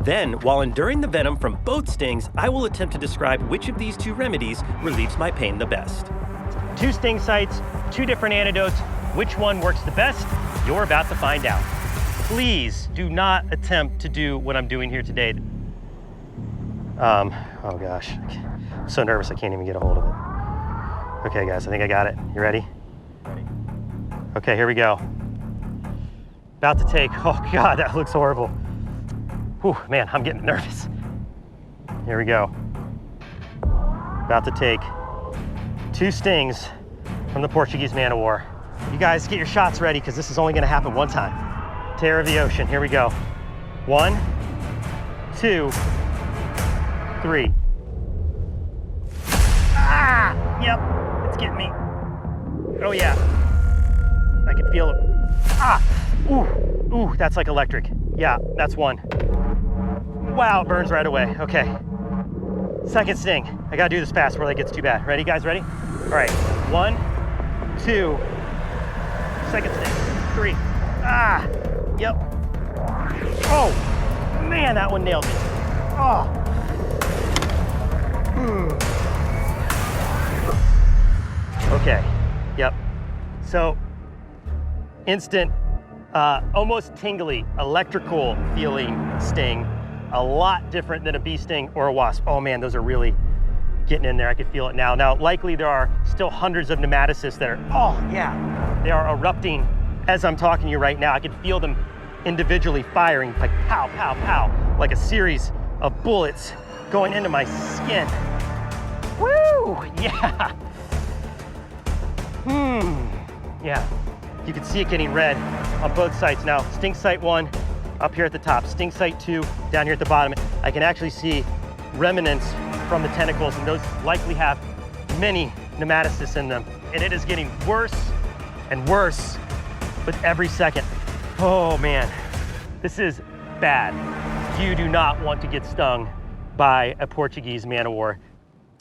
Then, while enduring the venom from both stings, I will attempt to describe which of these 2 remedies relieves my pain the best. 2 sting sites, 2 different antidotes. Which one works the best? You're about to find out. Please do not attempt to do what I'm doing here today. Oh gosh, I'm so nervous I can't even get a hold of it. Okay guys, I think I got it. You ready? Ready. Okay, here we go. About to take, oh God, that looks horrible. Whew, man, I'm getting nervous. Here we go. About to take 2 stings from the Portuguese Man O War. You guys get your shots ready because this is only gonna happen one time. Terror of the ocean, here we go. 1, 2, 3. Ah, yep, it's getting me. Oh yeah, I can feel it. Ah, ooh, that's like electric. Yeah, that's 1. Wow, it burns right away, okay. Second sting, I gotta do this fast before that gets too bad. Ready, guys, ready? All right, 1, 2, second sting, 3. Ah, yep. Oh, man, that one nailed me. Oh. Okay, yep. So, instant, almost tingly, electrical feeling sting. A lot different than a bee sting or a wasp. Oh man, those are really getting in there. I can feel it now. Now, likely there are still hundreds of nematocysts that are, oh yeah, they are erupting as I'm talking to you right now. I can feel them individually firing, like pow, pow, pow, like a series of bullets going into my skin. Woo, yeah. Yeah, you can see it getting red on both sites now. Sting site 1 up here at the top, sting site 2 down here at the bottom. I can actually see remnants from the tentacles, and those likely have many nematocysts in them. And it is getting worse and worse with every second. Oh man, this is bad. You do not want to get stung by a Portuguese Man O War.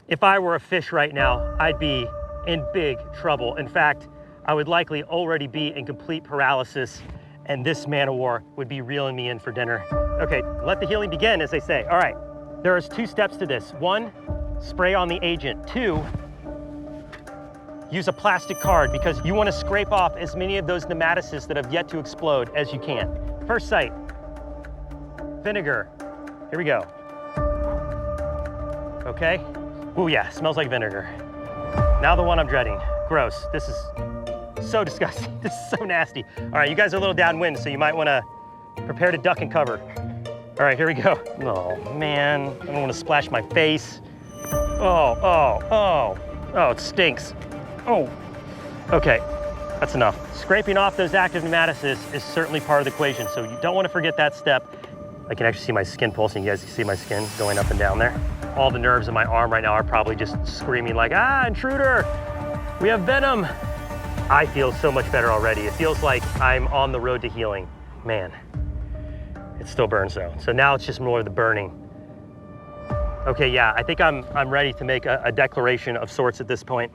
If I were a fish right now, I'd be in big trouble. In fact, I would likely already be in complete paralysis, and this Man O War would be reeling me in for dinner. Okay, let the healing begin, as they say. All right, there's 2 steps to this. 1, spray on the agent. 2, use a plastic card because you want to scrape off as many of those nematocysts that have yet to explode as you can. First site, vinegar, Here we go. Okay. Ooh, yeah, smells like vinegar. Now the one I'm dreading. Gross. This is so disgusting. This is so nasty. All right, you guys are a little downwind, so you might want to prepare to duck and cover. All right, here we go. Oh, man. I don't want to splash my face. Oh, it stinks. Oh, okay, that's enough. Scraping off those active nematocysts is certainly part of the equation, so you don't want to forget that step. I can actually see my skin pulsing. You guys can see my skin going up and down there. All the nerves in my arm right now are probably just screaming like, ah, intruder, we have venom. I feel so much better already. It feels like I'm on the road to healing. Man, it still burns though. So now it's just more of the burning. Okay, yeah, I think I'm ready to make a declaration of sorts at this point.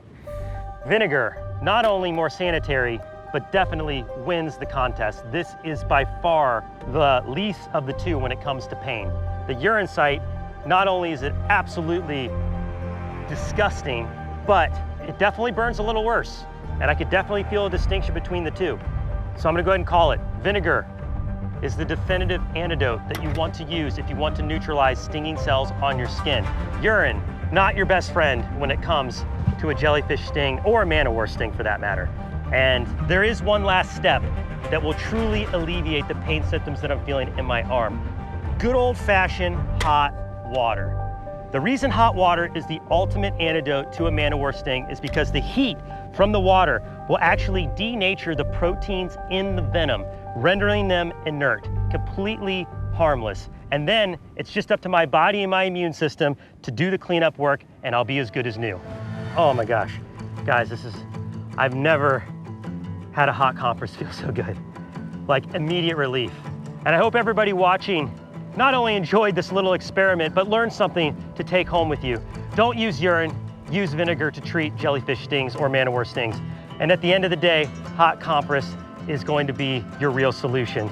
Vinegar, not only more sanitary, but definitely wins the contest. This is by far the least of the two when it comes to pain. The urine site, not only is it absolutely disgusting, but it definitely burns a little worse. And I could definitely feel a distinction between the two. So I'm gonna go ahead and call it. Vinegar is the definitive antidote that you want to use if you want to neutralize stinging cells on your skin. Urine, not your best friend when it comes to a jellyfish sting or a Man O War sting for that matter. And there is one last step that will truly alleviate the pain symptoms that I'm feeling in my arm. Good old-fashioned hot water. The reason hot water is the ultimate antidote to a Man O War sting is because the heat from the water will actually denature the proteins in the venom, rendering them inert, completely harmless. And then it's just up to my body and my immune system to do the cleanup work, and I'll be as good as new. Oh my gosh, guys, I've never had a hot compress feel so good. Like immediate relief. And I hope everybody watching not only enjoyed this little experiment, but learned something to take home with you. Don't use urine, use vinegar to treat jellyfish stings or Man O War stings. And at the end of the day, hot compress is going to be your real solution.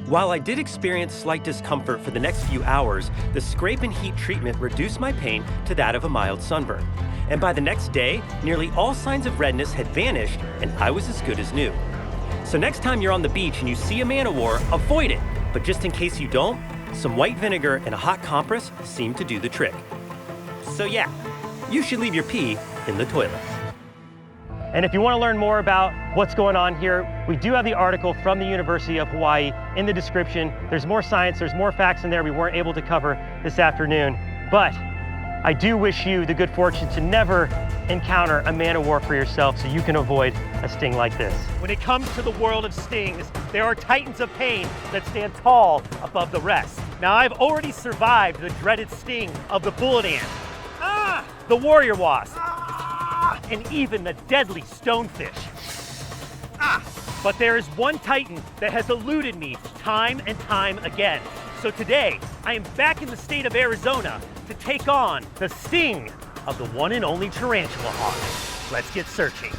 While I did experience slight discomfort for the next few hours, the scrape and heat treatment reduced my pain to that of a mild sunburn. And by the next day, nearly all signs of redness had vanished and I was as good as new. So next time you're on the beach and you see a Man O War, avoid it. But just in case you don't, some white vinegar and a hot compress seem to do the trick. So yeah, you should leave your pee in the toilet. And if you want to learn more about what's going on here, we do have the article from the University of Hawaii in the description. There's more science, there's more facts in there we weren't able to cover this afternoon. But I do wish you the good fortune to never encounter a Man O War for yourself so you can avoid a sting like this. When it comes to the world of stings, there are titans of pain that stand tall above the rest. Now, I've already survived the dreaded sting of the bullet ant, the warrior wasp, and even the deadly stonefish. But there is one titan that has eluded me time and time again. So today, I am back in the state of Arizona to take on the sting of the one and only tarantula hawk. Let's get searching.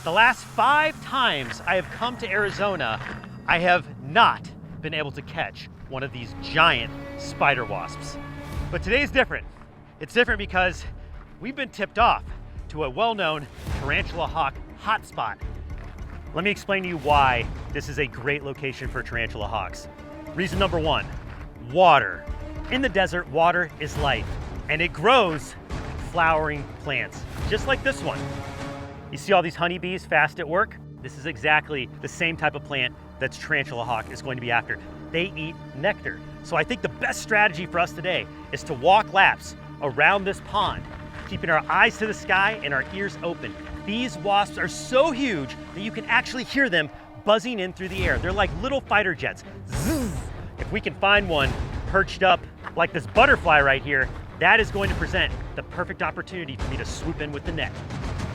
The last 5 times I have come to Arizona, I have not been able to catch one of these giant spider wasps. But today's different. It's different because we've been tipped off to a well-known tarantula hawk hotspot. Let me explain to you why this is a great location for tarantula hawks. Reason number 1, water. In the desert, water is life, and it grows flowering plants, just like this one. You see all these honeybees fast at work? This is exactly the same type of plant that tarantula hawk is going to be after. They eat nectar. So I think the best strategy for us today is to walk laps around this pond, keeping our eyes to the sky and our ears open. These wasps are so huge that you can actually hear them buzzing in through the air. They're like little fighter jets. Zzz. If we can find one perched up like this butterfly right here, that is going to present the perfect opportunity for me to swoop in with the net.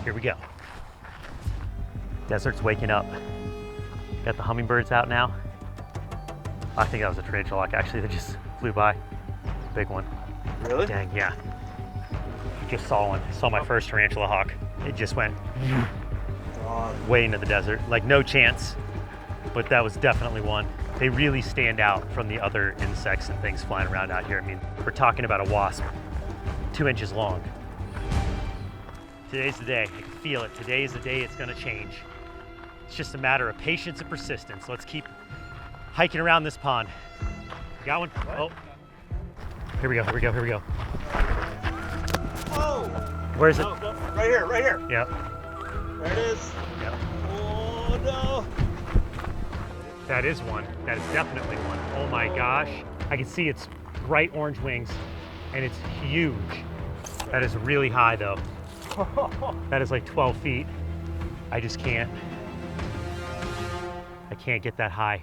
Here we go. Desert's waking up. Got the hummingbirds out now. I think that was a tarantula hawk actually that just flew by. Big one. Really? Dang, yeah. Just saw one. Saw my first tarantula hawk. It just went way into the desert. Like no chance, but that was definitely one. They really stand out from the other insects and things flying around out here. I mean, we're talking about a wasp 2 inches long. Today's the day. I can feel it. Today is the day it's gonna change. It's just a matter of patience and persistence. Let's keep hiking around this pond. got one? Oh. Here we go, here we go, here we go. Oh! Where is it? No, right here, right here. Yep. There it is. Yep. Oh no! That is one. That is definitely one. Oh my gosh. I can see its bright orange wings and it's huge. That is really high though. That is like 12 feet. I just can't. I can't get that high.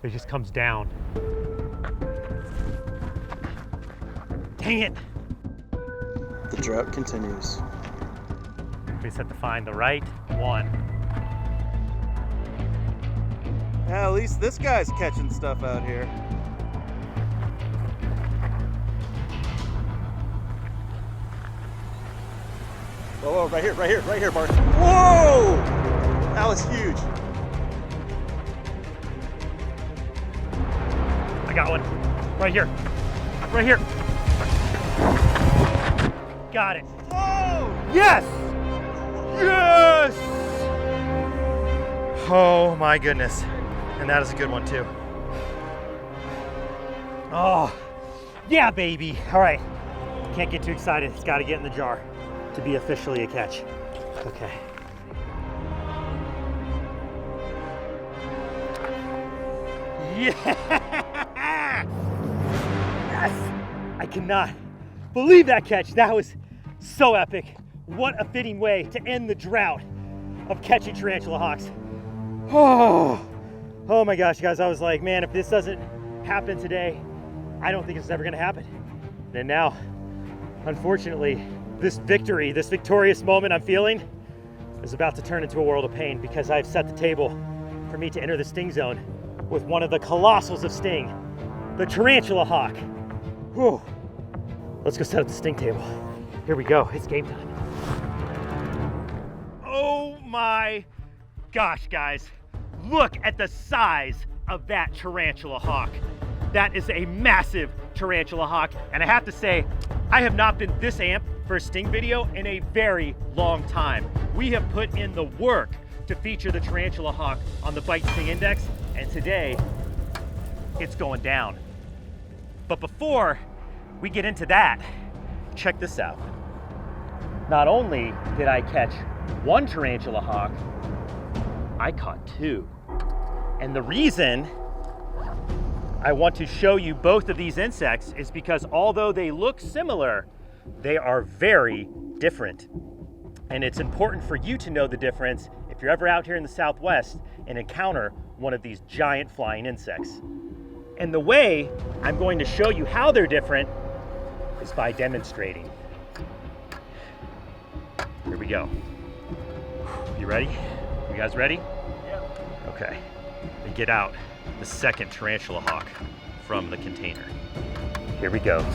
It just comes down. Dang it. The drought continues. We just have to find the right one. Yeah, at least this guy's catching stuff out here. Oh, right here, Bart. Whoa! That was huge. I got one. Right here. Right here. Got it. Oh! Yes! Yes! Oh my goodness. And that is a good one too. Oh, yeah, baby. All right. Can't get too excited. It's got to get in the jar to be officially a catch. Okay. Yeah! Yes! I cannot believe that catch. That was so epic. What a fitting way to end the drought of catching tarantula hawks. Oh my gosh, guys. I was like, man, if this doesn't happen today, I don't think it's ever gonna happen. And now, unfortunately, this victory, this victorious moment I'm feeling is about to turn into a world of pain because I've set the table for me to enter the sting zone with one of the colossals of sting, the tarantula hawk. Whew. Let's go set up the sting table. Here we go, it's game time. Oh my gosh, guys. Look at the size of that tarantula hawk. That is a massive tarantula hawk. And I have to say, I have not been this amped for a sting video in a very long time. We have put in the work to feature the tarantula hawk on the Bite Sting Index, and today, it's going down. But before we get into that, check this out. Not only did I catch one tarantula hawk, I caught two. And the reason I want to show you both of these insects is because although they look similar, they are very different. And it's important for you to know the difference if you're ever out here in the Southwest and encounter one of these giant flying insects. And the way I'm going to show you how they're different is by demonstrating. Here we go. You ready? You guys ready? Yeah. Okay. And get out the second tarantula hawk from the container. Here we go.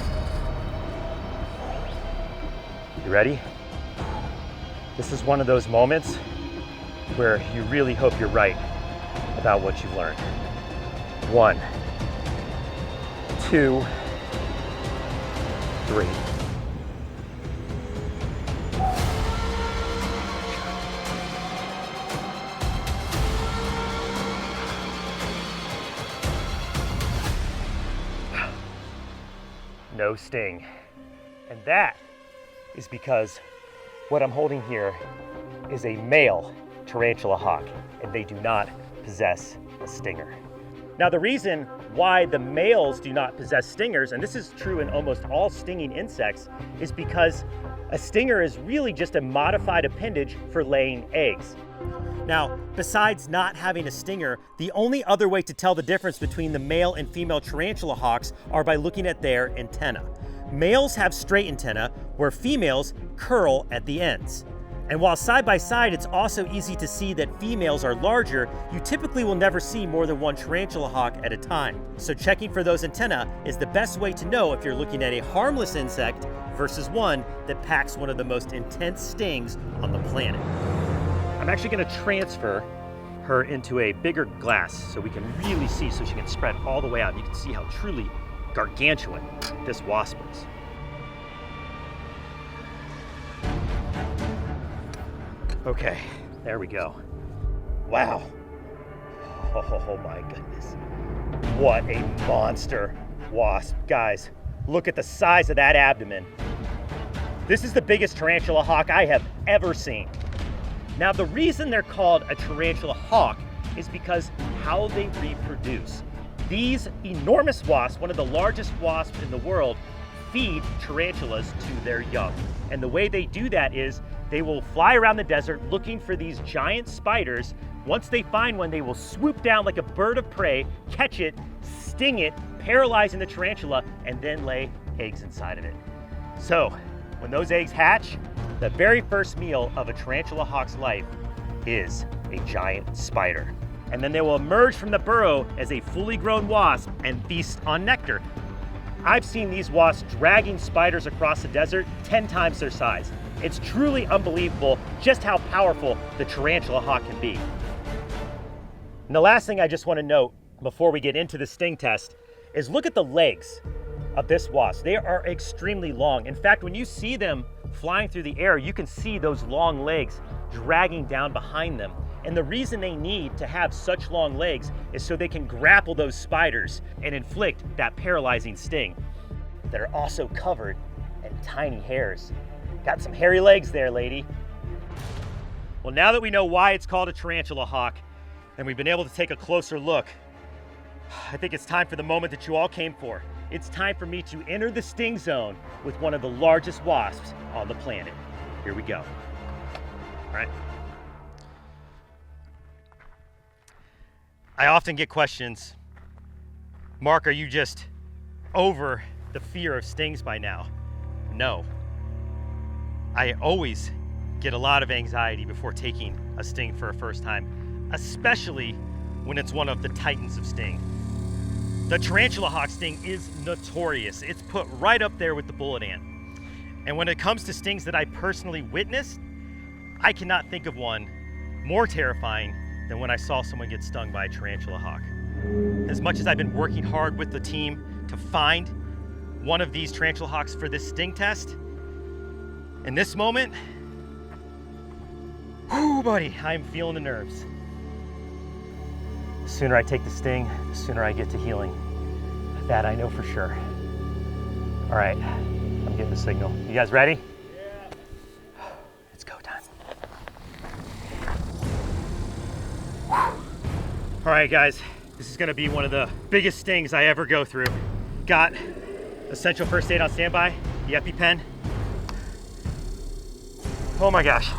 You ready? This is one of those moments where you really hope you're right about what you've learned. 1, 2, 3. No sting. And that is because what I'm holding here is a male tarantula hawk, and they do not possess a stinger. Now, the reason why the males do not possess stingers, and this is true in almost all stinging insects, is because a stinger is really just a modified appendage for laying eggs. Now, besides not having a stinger, the only other way to tell the difference between the male and female tarantula hawks are by looking at their antennae. Males have straight antennae, where females curl at the ends. And while side by side, it's also easy to see that females are larger, you typically will never see more than one tarantula hawk at a time. So checking for those antennae is the best way to know if you're looking at a harmless insect versus one that packs one of the most intense stings on the planet. I'm actually gonna transfer her into a bigger glass so we can really see, so she can spread all the way out. And you can see how truly gargantuan this wasp is. Okay, there we go. Wow. Oh my goodness. What a monster wasp. Guys, look at the size of that abdomen. This is the biggest tarantula hawk I have ever seen. Now, the reason they're called a tarantula hawk is because how they reproduce. These enormous wasps, one of the largest wasps in the world, feed tarantulas to their young. And the way they do that is they will fly around the desert looking for these giant spiders. Once they find one, they will swoop down like a bird of prey, catch it, sting it, paralyzing the tarantula, and then lay eggs inside of it. So, when those eggs hatch, the very first meal of a tarantula hawk's life is a giant spider. And then they will emerge from the burrow as a fully grown wasp and feast on nectar. I've seen these wasps dragging spiders across the desert 10 times their size. It's truly unbelievable just how powerful the tarantula hawk can be. And the last thing I just want to note before we get into the sting test is look at the legs of this wasp. They are extremely long. In fact, when you see them flying through the air, you can see those long legs dragging down behind them. And the reason they need to have such long legs is so they can grapple those spiders and inflict that paralyzing sting. That are also covered in tiny hairs. Got some hairy legs there, lady. Well, now that we know why it's called a tarantula hawk, and we've been able to take a closer look, I think it's time for the moment that you all came for. It's time for me to enter the sting zone with one of the largest wasps on the planet. Here we go. All right. I often get questions, Mark, are you just over the fear of stings by now? No. I always get a lot of anxiety before taking a sting for a first time, especially when it's one of the titans of sting. The tarantula hawk sting is notorious. It's put right up there with the bullet ant. And when it comes to stings that I personally witnessed, I cannot think of one more terrifying than when I saw someone get stung by a tarantula hawk. As much as I've been working hard with the team to find one of these tarantula hawks for this sting test, in this moment, whoo, buddy, I'm feeling the nerves. The sooner I take the sting, the sooner I get to healing. That I know for sure. All right, I'm getting the signal. You guys ready? Yeah. It's go time. All right, guys, this is gonna be one of the biggest stings I ever go through. Got essential first aid on standby, the EpiPen. Oh my gosh.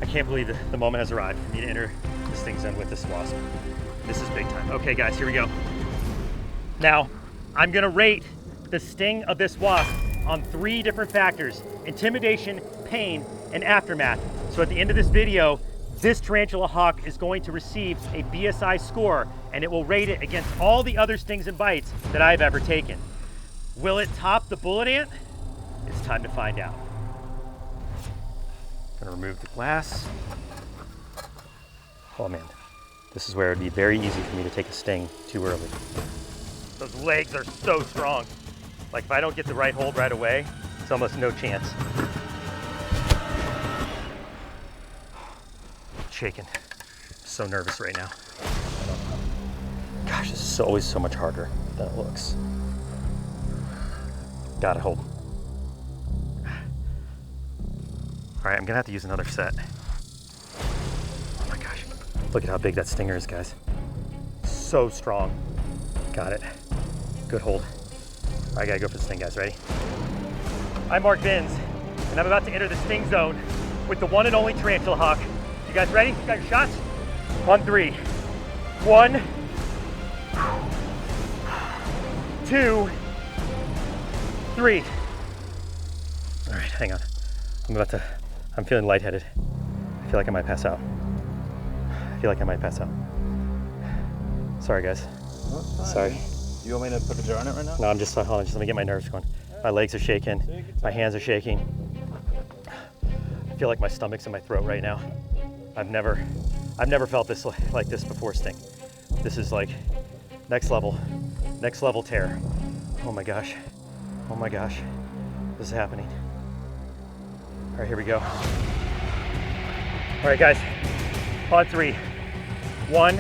I can't believe the moment has arrived for me to enter the sting zone with this wasp. This is big time. Okay, guys, here we go. Now, I'm gonna rate the sting of this wasp on 3 different factors: intimidation, pain, and aftermath. So at the end of this video, this tarantula hawk is going to receive a BSI score, and it will rate it against all the other stings and bites that I've ever taken. Will it top the bullet ant? It's time to find out. Gonna remove the glass. Oh man, this is where it'd be very easy for me to take a sting too early. Those legs are so strong. Like if I don't get the right hold right away, it's almost no chance. Shaking. So nervous right now. Gosh, this is always so much harder than it looks. Got it, hold. All right, I'm gonna have to use another set. Oh my gosh, look at how big that stinger is, guys. So strong. Got it. Good hold. All right, I gotta go for the sting, guys. Ready? I'm Mark Binns, and I'm about to enter the sting zone with the one and only tarantula hawk. You guys ready? You got your shots? On 3. 1, 2, 3. All right, hang on. I'm feeling lightheaded. I feel like I might pass out. Sorry, guys. Sorry. You want me to put the jar on it right now? No, I'm just, hold on, just let me get my nerves going. My legs are shaking, my hands are shaking. I feel like my stomach's in my throat right now. I've never felt this like this before, Sting. This is like next level terror. Oh my gosh, this is happening. All right, here we go. All right, guys, on 3. 1,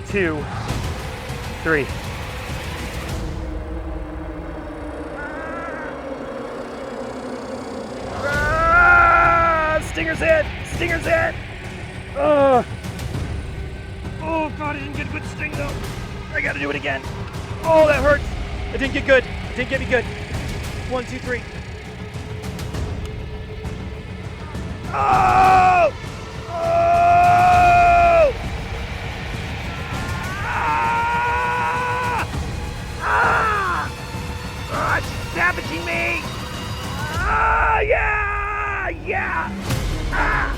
2, 3. Stinger's hit! Stinger's hit! Oh God, I didn't get a good sting though. I gotta do it again. Oh, that hurts. It didn't get good. It didn't get me good. 1, 2, 3. Oh! Oh! Ah! Ah! Oh, it's savaging me! Ah, yeah! Yeah! Ah!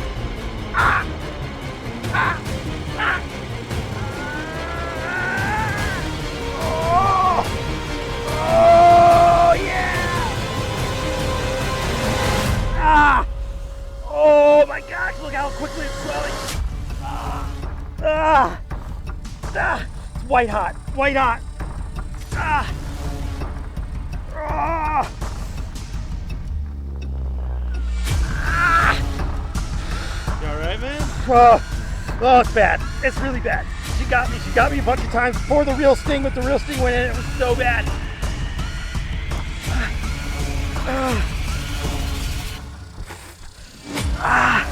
Ah! Ah! Ah! Oh! Oh, yeah! Ah! Oh my gosh, look how quickly it's swelling. Ah! Ah! Ah! It's white hot, white hot. Ah! Ah! Ah! You alright, man? Oh, it's bad. It's really bad. She got me a bunch of times before the real sting, but the real sting went in. It was so bad. Ah!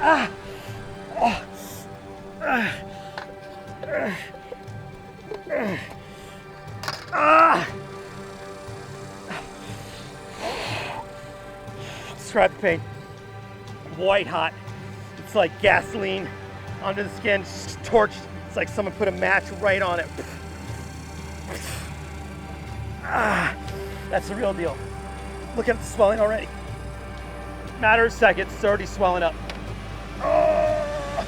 Ah! Oh! Ah! Describe the pain. White hot. It's like gasoline onto the skin, torched. It's like someone put a match right on it. Ah, that's the real deal. Look at the swelling already. Matter of seconds, it's already swelling up. Oh.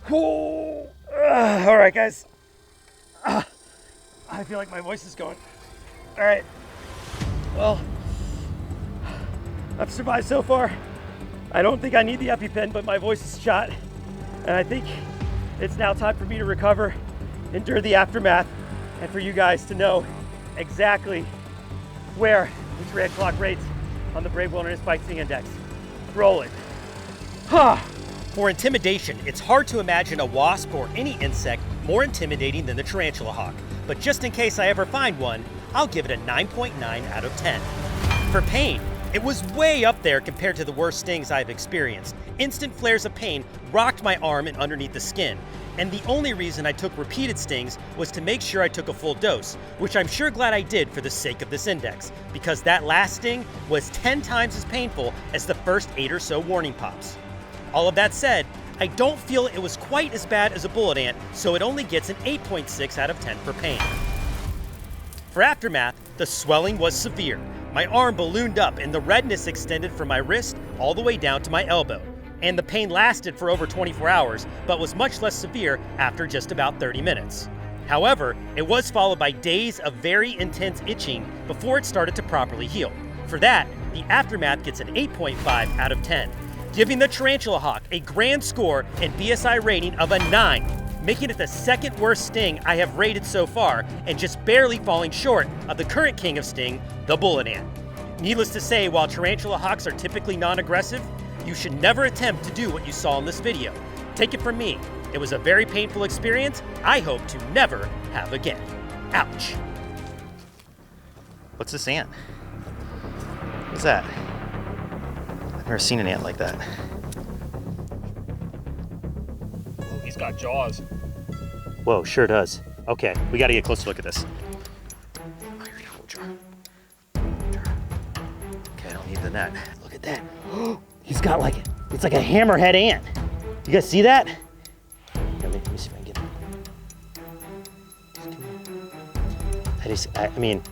Oh. All right, guys. I feel like my voice is going. All right. Well, I've survived so far. I don't think I need the EpiPen, but my voice is shot. And I think it's now time for me to recover, endure the aftermath, and for you guys to know exactly where this red clock rates on the Brave Wilderness Bite Sting Index. Roll it. For intimidation, it's hard to imagine a wasp or any insect more intimidating than the tarantula hawk. But just in case I ever find one, I'll give it a 9.9 out of 10. For pain, it was way up there compared to the worst stings I've experienced. Instant flares of pain rocked my arm and underneath the skin. And the only reason I took repeated stings was to make sure I took a full dose, which I'm sure glad I did for the sake of this index, because that last sting was 10 times as painful as the first 8 or so warning pops. All of that said, I don't feel it was quite as bad as a bullet ant, so it only gets an 8.6 out of 10 for pain. For aftermath, the swelling was severe. My arm ballooned up and the redness extended from my wrist all the way down to my elbow. And the pain lasted for over 24 hours, but was much less severe after just about 30 minutes. However, it was followed by days of very intense itching before it started to properly heal. For that, the aftermath gets an 8.5 out of 10, giving the tarantula hawk a grand score and BSI rating of a 9, making it the second worst sting I have rated so far, and just barely falling short of the current king of sting, the bullet ant. Needless to say, while tarantula hawks are typically non-aggressive, you should never attempt to do what you saw in this video. Take it from me, it was a very painful experience I hope to never have again. Ouch. What's this ant? What's that? I've never seen an ant like that. Oh, he's got jaws. Whoa, sure does. Okay, we gotta get a closer look at this. Okay, I don't need the net. Look at that. He's got like, it's like a hammerhead ant. You guys see that? Let me see if I can get it. That is, I mean,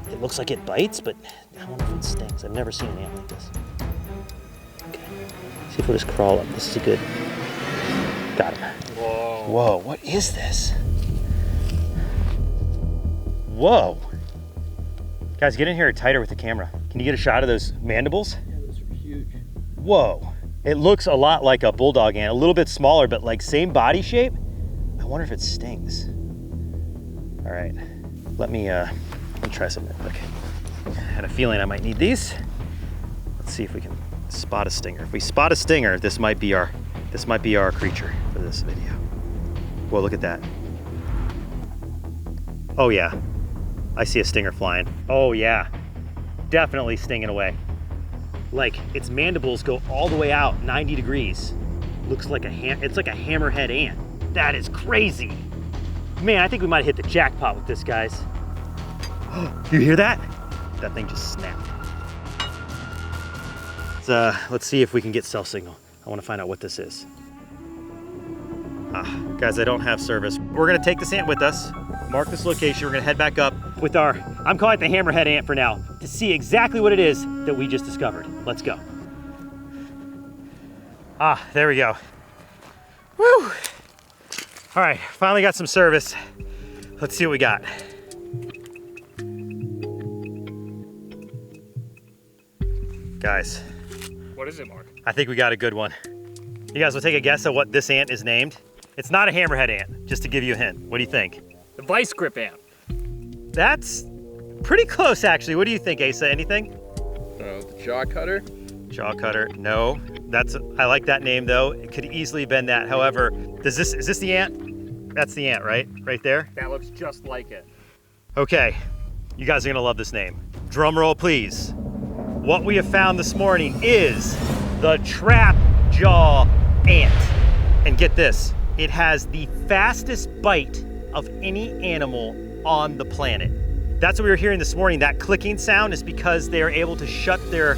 it looks like it bites, but I wonder if it stings. I've never seen an ant like this. Okay, see if we'll just crawl up. This is a good, got him. Whoa. Whoa, what is this? Whoa. Guys, get in here tighter with the camera. Can you get a shot of those mandibles? Yeah, those are huge. Whoa. It looks a lot like a bulldog ant, a little bit smaller, but like same body shape. I wonder if it stings. All right, let me try something real quick. I had a feeling I might need these. Let's see if we can spot a stinger. If we spot a stinger, this might be our creature for this video. Whoa, look at that. Oh yeah, I see a stinger flying. Oh yeah, definitely stinging away. Like its mandibles go all the way out 90 degrees. Looks like it's like a hammerhead ant. That is crazy. Man, I think we might have hit the jackpot with this, guys. You hear that? That thing just snapped. Let's see if we can get cell signal. I want to find out what this is. Guys, I don't have service. We're gonna take this ant with us, mark this location. We're gonna head back up with our, I'm calling it the hammerhead ant for now, to see exactly what it is that we just discovered. Let's go. There we go. Woo! All right, finally got some service. Let's see what we got. Guys. What is it, Mark? I think we got a good one. You guys will take a guess at what this ant is named? It's not a hammerhead ant, just to give you a hint. What do you think? The vice grip ant. That's pretty close, actually. What do you think, Asa? Anything? The jaw cutter? Jaw cutter, no. I like that name though. It could easily have been that. However, is this the ant? That's the ant, right? Right there? That looks just like it. Okay, you guys are gonna love this name. Drum roll, please. What we have found this morning is the trap jaw ant. And get this, it has the fastest bite of any animal on the planet. That's what we were hearing this morning. That clicking sound is because they are able to shut their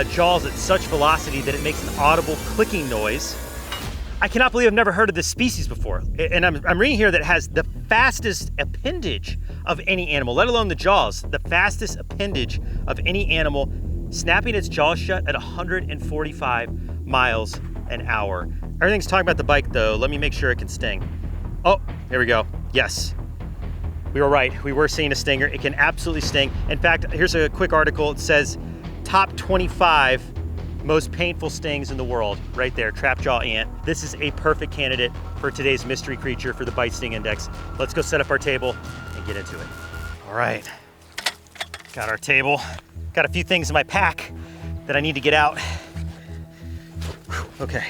jaws at such velocity that it makes an audible clicking noise. I cannot believe I've never heard of this species before. And I'm reading here that it has the fastest appendage of any animal, let alone the jaws, the fastest appendage of any animal, snapping its jaws shut at 145 miles an hour. Everything's talking about the bite though. Let me make sure it can sting. Oh, here we go. Yes, we were right. We were seeing a stinger. It can absolutely sting. In fact, here's a quick article. It says top 25 most painful stings in the world, right there, trapjaw ant. This is a perfect candidate for today's mystery creature for the bite sting index. Let's go set up our table and get into it. All right, got our table. Got a few things in my pack that I need to get out. Okay,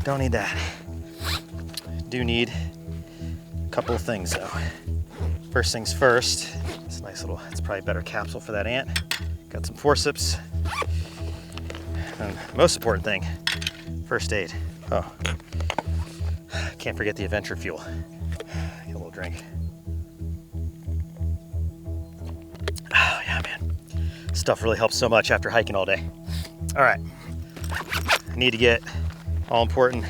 don't need that. Do need a couple of things though. First things first, it's a nice little, it's probably a better capsule for that ant. Got some forceps. And most important thing, first aid. Oh, can't forget the adventure fuel. Get a little drink. Oh yeah, man. Stuff really helps so much after hiking all day. All right, I need to get all important.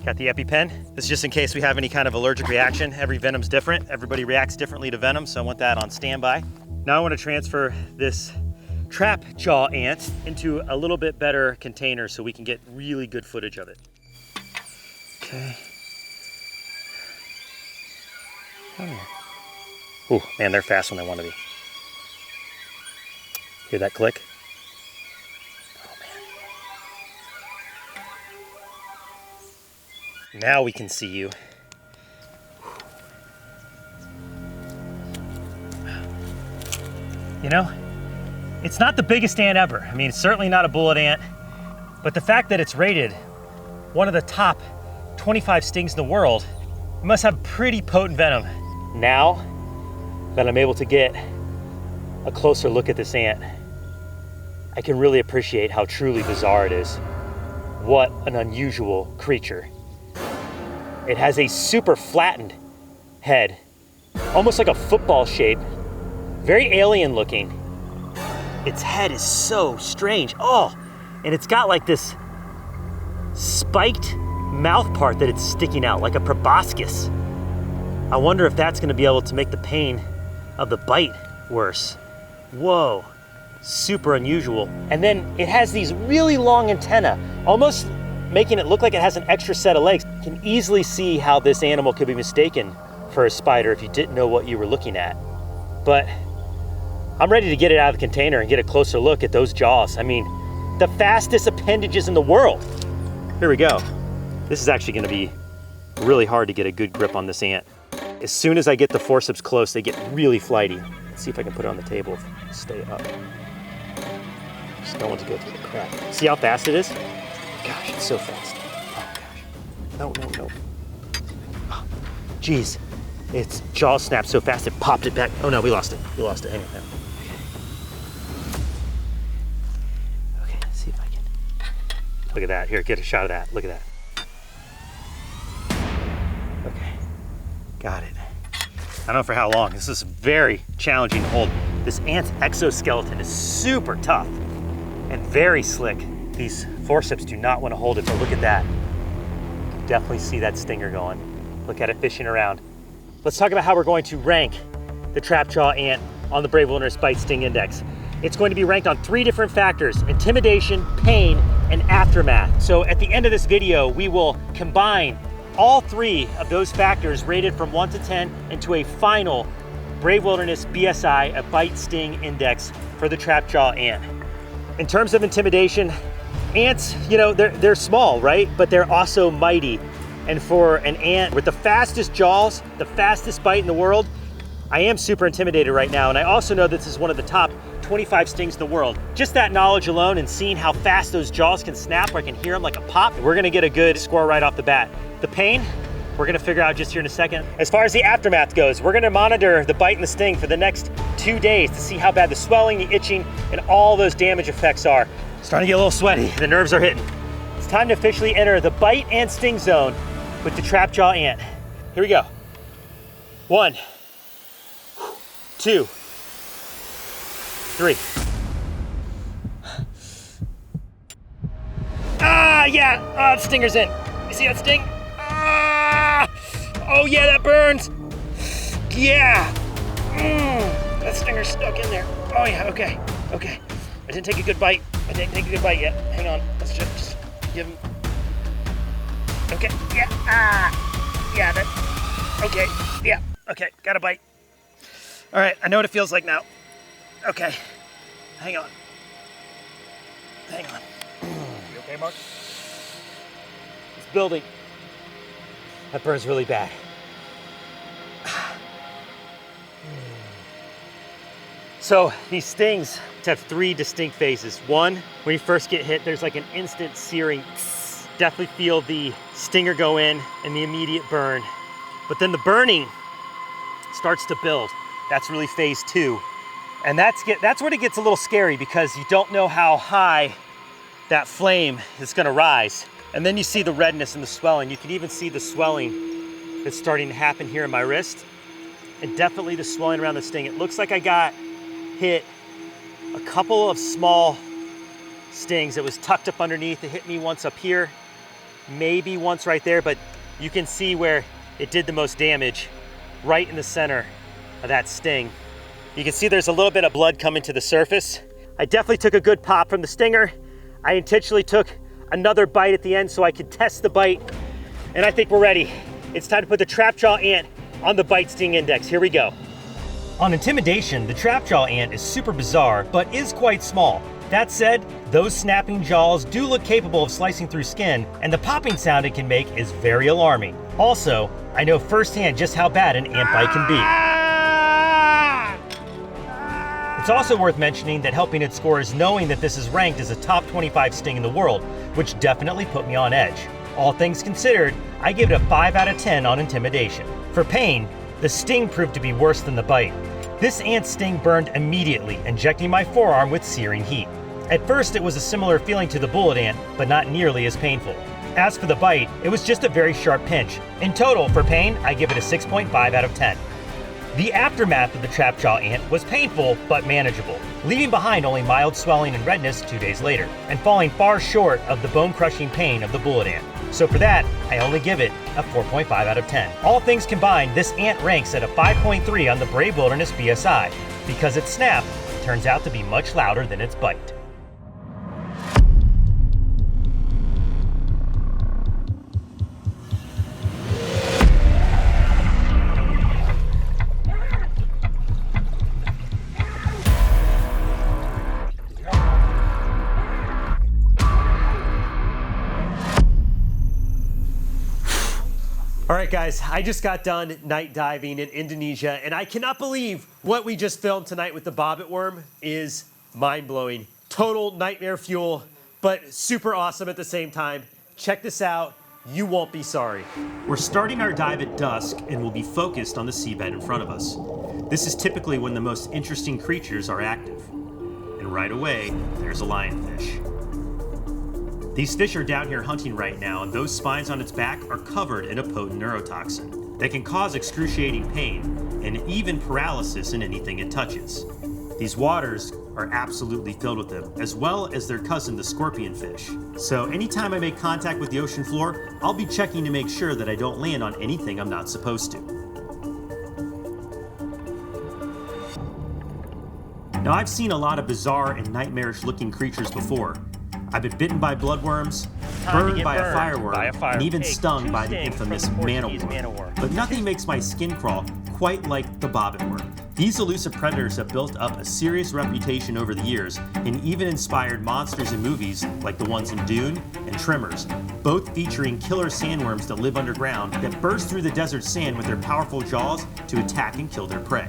Got the EpiPen. This is just in case we have any kind of allergic reaction. Every venom's different. Everybody reacts differently to venom, so I want that on standby. Now I want to transfer this trap jaw ant into a little bit better container so we can get really good footage of it. Okay. Oh man, they're fast when they want to be. Hear that click? Oh man. Now we can see you. You know, it's not the biggest ant ever. I mean, it's certainly not a bullet ant, but the fact that it's rated one of the top 25 stings in the world, it must have pretty potent venom. Now that I'm able to get a closer look at this ant, I can really appreciate how truly bizarre it is. What an unusual creature. It has a super flattened head, almost like a football shape, very alien looking. Its head is so strange. Oh, and it's got like this spiked mouth part that it's sticking out, like a proboscis. I wonder if that's gonna be able to make the pain of the bite worse. Whoa, super unusual. And then it has these really long antennae, almost making it look like it has an extra set of legs. You can easily see how this animal could be mistaken for a spider if you didn't know what you were looking at. But I'm ready to get it out of the container and get a closer look at those jaws. I mean, the fastest appendages in the world. Here we go. This is actually gonna be really hard to get a good grip on this ant. As soon as I get the forceps close, they get really flighty. Let's see if I can put it on the table, stay up. Just don't want to go through the crack. See how fast it is? Gosh, it's so fast. Oh gosh. No. Jeez, its jaw snapped so fast it popped it back. Oh no, we lost it. We lost it. Hang on. Okay, let's see if I can. Look at that. Here, get a shot of that. Look at that. Okay, got it. I don't know for how long. This is very challenging to hold. This ant's exoskeleton is super tough and very slick. These forceps do not want to hold it, but look at that. You can definitely see that stinger going. Look at it fishing around. Let's talk about how we're going to rank the trapjaw ant on the Brave Wilderness Bite Sting Index. It's going to be ranked on 3 different factors: intimidation, pain, and aftermath. So at the end of this video, we will combine all 3 of those factors rated from 1 to 10 into a final Brave Wilderness BSI, a Bite Sting Index for the trapjaw ant. In terms of intimidation, ants, you know, they're small, right? But they're also mighty. And for an ant with the fastest jaws, the fastest bite in the world, I am super intimidated right now. And I also know this is one of the top 25 stings in the world. Just that knowledge alone and seeing how fast those jaws can snap, where I can hear them like a pop, we're gonna get a good score right off the bat. The pain, we're gonna figure out just here in a second. As far as the aftermath goes, we're gonna monitor the bite and the sting for the next 2 days to see how bad the swelling, the itching, and all those damage effects are. Starting to get a little sweaty, the nerves are hitting. It's time to officially enter the bite and sting zone with the trapjaw ant. Here we go. 1, 2, 3. Ah, yeah, the stinger's in. You see that sting? Ah, oh yeah, that burns. Yeah, that stinger's stuck in there. Oh yeah, okay. I didn't take a good bite. yet. Hang on, let's just give him. Okay, yeah, okay, got a bite. All right, I know what it feels like now. Okay, hang on. You okay, Mark? It's building. That burns really bad. So these stings have 3 distinct phases. 1, when you first get hit, there's like an instant searing. Definitely feel the stinger go in and the immediate burn. But then the burning starts to build. That's really phase 2. And that's when it gets a little scary, because you don't know how high that flame is gonna rise. And then you see the redness and the swelling. You can even see the swelling that's starting to happen here in my wrist, and definitely the swelling around the sting. It looks like I got hit a couple of small stings. It was tucked up underneath. It hit me once up here, maybe once right there, but you can see where it did the most damage, right in the center of that sting. You can see there's a little bit of blood coming to the surface. I definitely took a good pop from the stinger. I intentionally took another bite at the end so I could test the bite, and I think we're ready. It's time to put the trapjaw ant on the Bite Sting Index. Here we go. On intimidation, the trapjaw ant is super bizarre, but is quite small. That said, those snapping jaws do look capable of slicing through skin, and the popping sound it can make is very alarming. Also, I know firsthand just how bad an ant bite can be. It's also worth mentioning that helping its score is knowing that this is ranked as a top 25 sting in the world, which definitely put me on edge. All things considered, I give it a 5 out of 10 on intimidation. For pain, the sting proved to be worse than the bite. This ant's sting burned immediately, injecting my forearm with searing heat. At first, it was a similar feeling to the bullet ant, but not nearly as painful. As for the bite, it was just a very sharp pinch. In total, for pain, I give it a 6.5 out of 10. The aftermath of the trapjaw ant was painful, but manageable, leaving behind only mild swelling and redness 2 days later, and falling far short of the bone-crushing pain of the bullet ant. So for that, I only give it a 4.5 out of 10. All things combined, this ant ranks at a 5.3 on the Brave Wilderness BSI, because its snap turns out to be much louder than its bite. All right, guys, I just got done night diving in Indonesia, and I cannot believe what we just filmed tonight with the Bobbit worm is mind-blowing. Total nightmare fuel, but super awesome at the same time. Check this out. You won't be sorry. We're starting our dive at dusk and we'll be focused on the seabed in front of us. This is typically when the most interesting creatures are active. And right away, there's a lionfish. These fish are down here hunting right now, and those spines on its back are covered in a potent neurotoxin that can cause excruciating pain and even paralysis in anything it touches. These waters are absolutely filled with them, as well as their cousin, the scorpionfish. So anytime I make contact with the ocean floor, I'll be checking to make sure that I don't land on anything I'm not supposed to. Now, I've seen a lot of bizarre and nightmarish looking creatures before. I've been bitten by bloodworms, burned by a fireworm, and even stung by the infamous Man O War. But nothing makes my skin crawl quite like the Bobbit worm. These elusive predators have built up a serious reputation over the years and even inspired monsters in movies like the ones in Dune and Tremors, both featuring killer sandworms that live underground that burst through the desert sand with their powerful jaws to attack and kill their prey.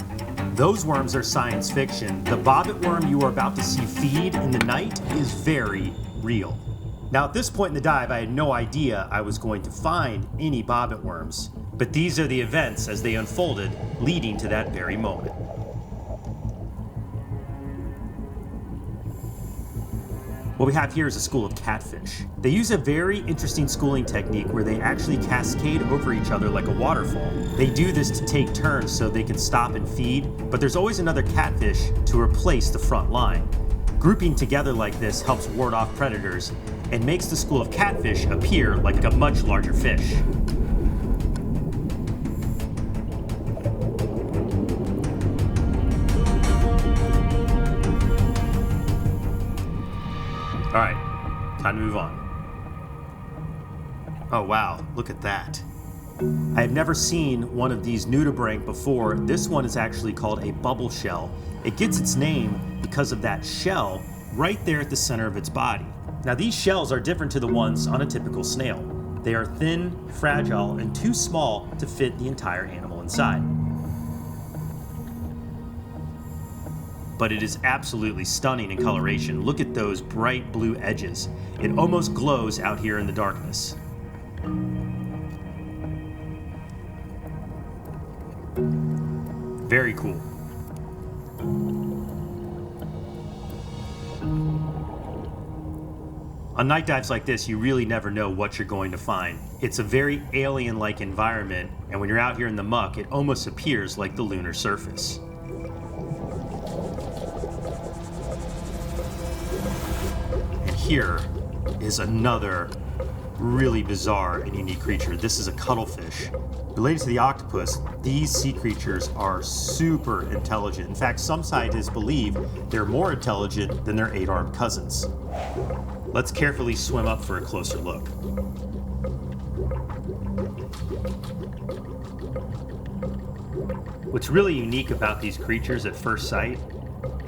Those worms are science fiction. The Bobbit worm you are about to see feed in the night is very real. Now, at this point in the dive, I had no idea I was going to find any Bobbit worms, but these are the events as they unfolded, leading to that very moment. What we have here is a school of catfish. They use a very interesting schooling technique where they actually cascade over each other like a waterfall. They do this to take turns so they can stop and feed, but there's always another catfish to replace the front line. Grouping together like this helps ward off predators and makes the school of catfish appear like a much larger fish. All right, time to move on. Oh wow, look at that. I have never seen one of these nudibranch before. This one is actually called a bubble shell. It gets its name because of that shell right there at the center of its body. Now, these shells are different to the ones on a typical snail. They are thin, fragile, and too small to fit the entire animal inside. But it is absolutely stunning in coloration. Look at those bright blue edges. It almost glows out here in the darkness. Very cool. On night dives like this, you really never know what you're going to find. It's a very alien-like environment, and when you're out here in the muck, it almost appears like the lunar surface. And here is another really bizarre and unique creature. This is a cuttlefish. Related to the octopus, these sea creatures are super intelligent. In fact, some scientists believe they're more intelligent than their 8-armed cousins. Let's carefully swim up for a closer look. What's really unique about these creatures at first sight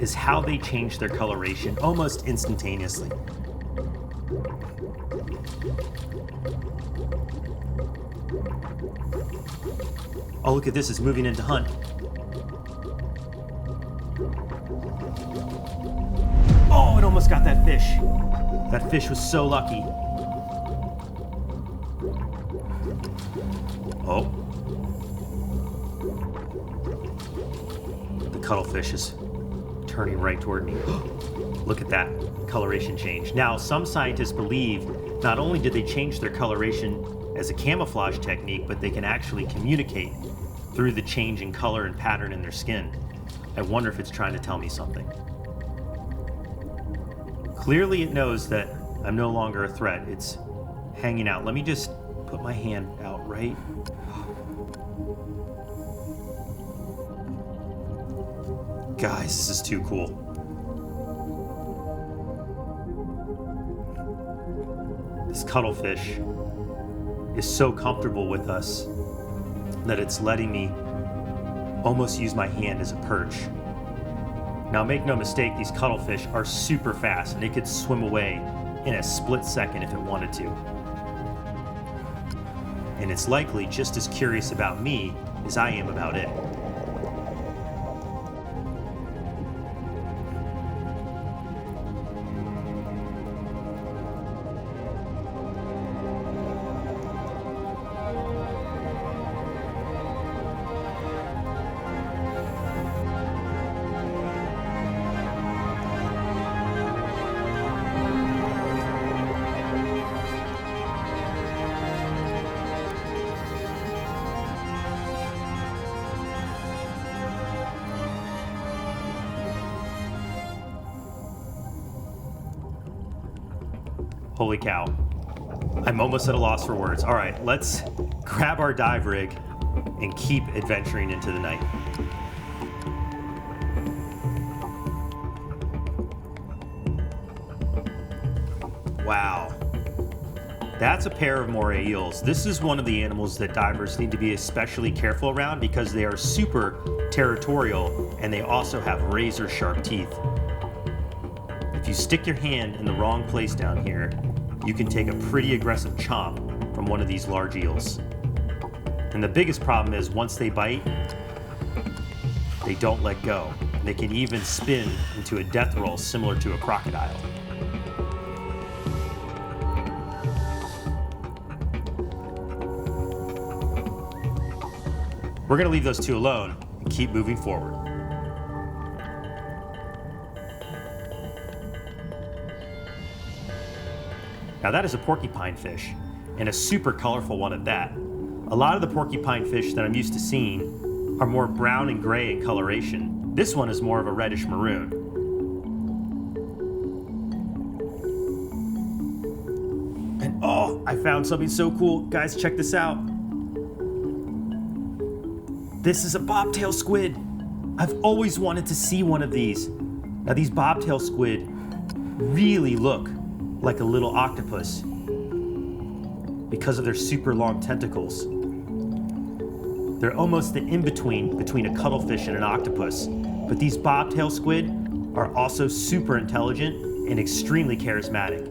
is how they change their coloration almost instantaneously. Oh, look at this, it's moving in to hunt. Oh, it almost got that fish. That fish was so lucky. Oh. The cuttlefish is turning right toward me. Look at that coloration change. Now, some scientists believe not only did they change their coloration as a camouflage technique, but they can actually communicate through the change in color and pattern in their skin. I wonder if it's trying to tell me something. Clearly it knows that I'm no longer a threat. It's hanging out. Let me just put my hand out right. Guys, this is too cool. This cuttlefish is so comfortable with us that it's letting me almost use my hand as a perch. Now, make no mistake, these cuttlefish are super fast and it could swim away in a split second if it wanted to. And it's likely just as curious about me as I am about it. Holy cow. I'm almost at a loss for words. All right, let's grab our dive rig and keep adventuring into the night. Wow. That's a pair of moray eels. This is one of the animals that divers need to be especially careful around because they are super territorial and they also have razor sharp teeth. If you stick your hand in the wrong place down here, you can take a pretty aggressive chomp from one of these large eels. And the biggest problem is once they bite, they don't let go. They can even spin into a death roll similar to a crocodile. We're gonna leave those two alone and keep moving forward. Now that is a porcupine fish, and a super colorful one at that. A lot of the porcupine fish that I'm used to seeing are more brown and gray in coloration. This one is more of a reddish maroon. And oh, I found something so cool. Guys, check this out. This is a bobtail squid. I've always wanted to see one of these. Now these bobtail squid really look like a little octopus because of their super long tentacles. They're almost the in-between between a cuttlefish and an octopus. But these bobtail squid are also super intelligent and extremely charismatic.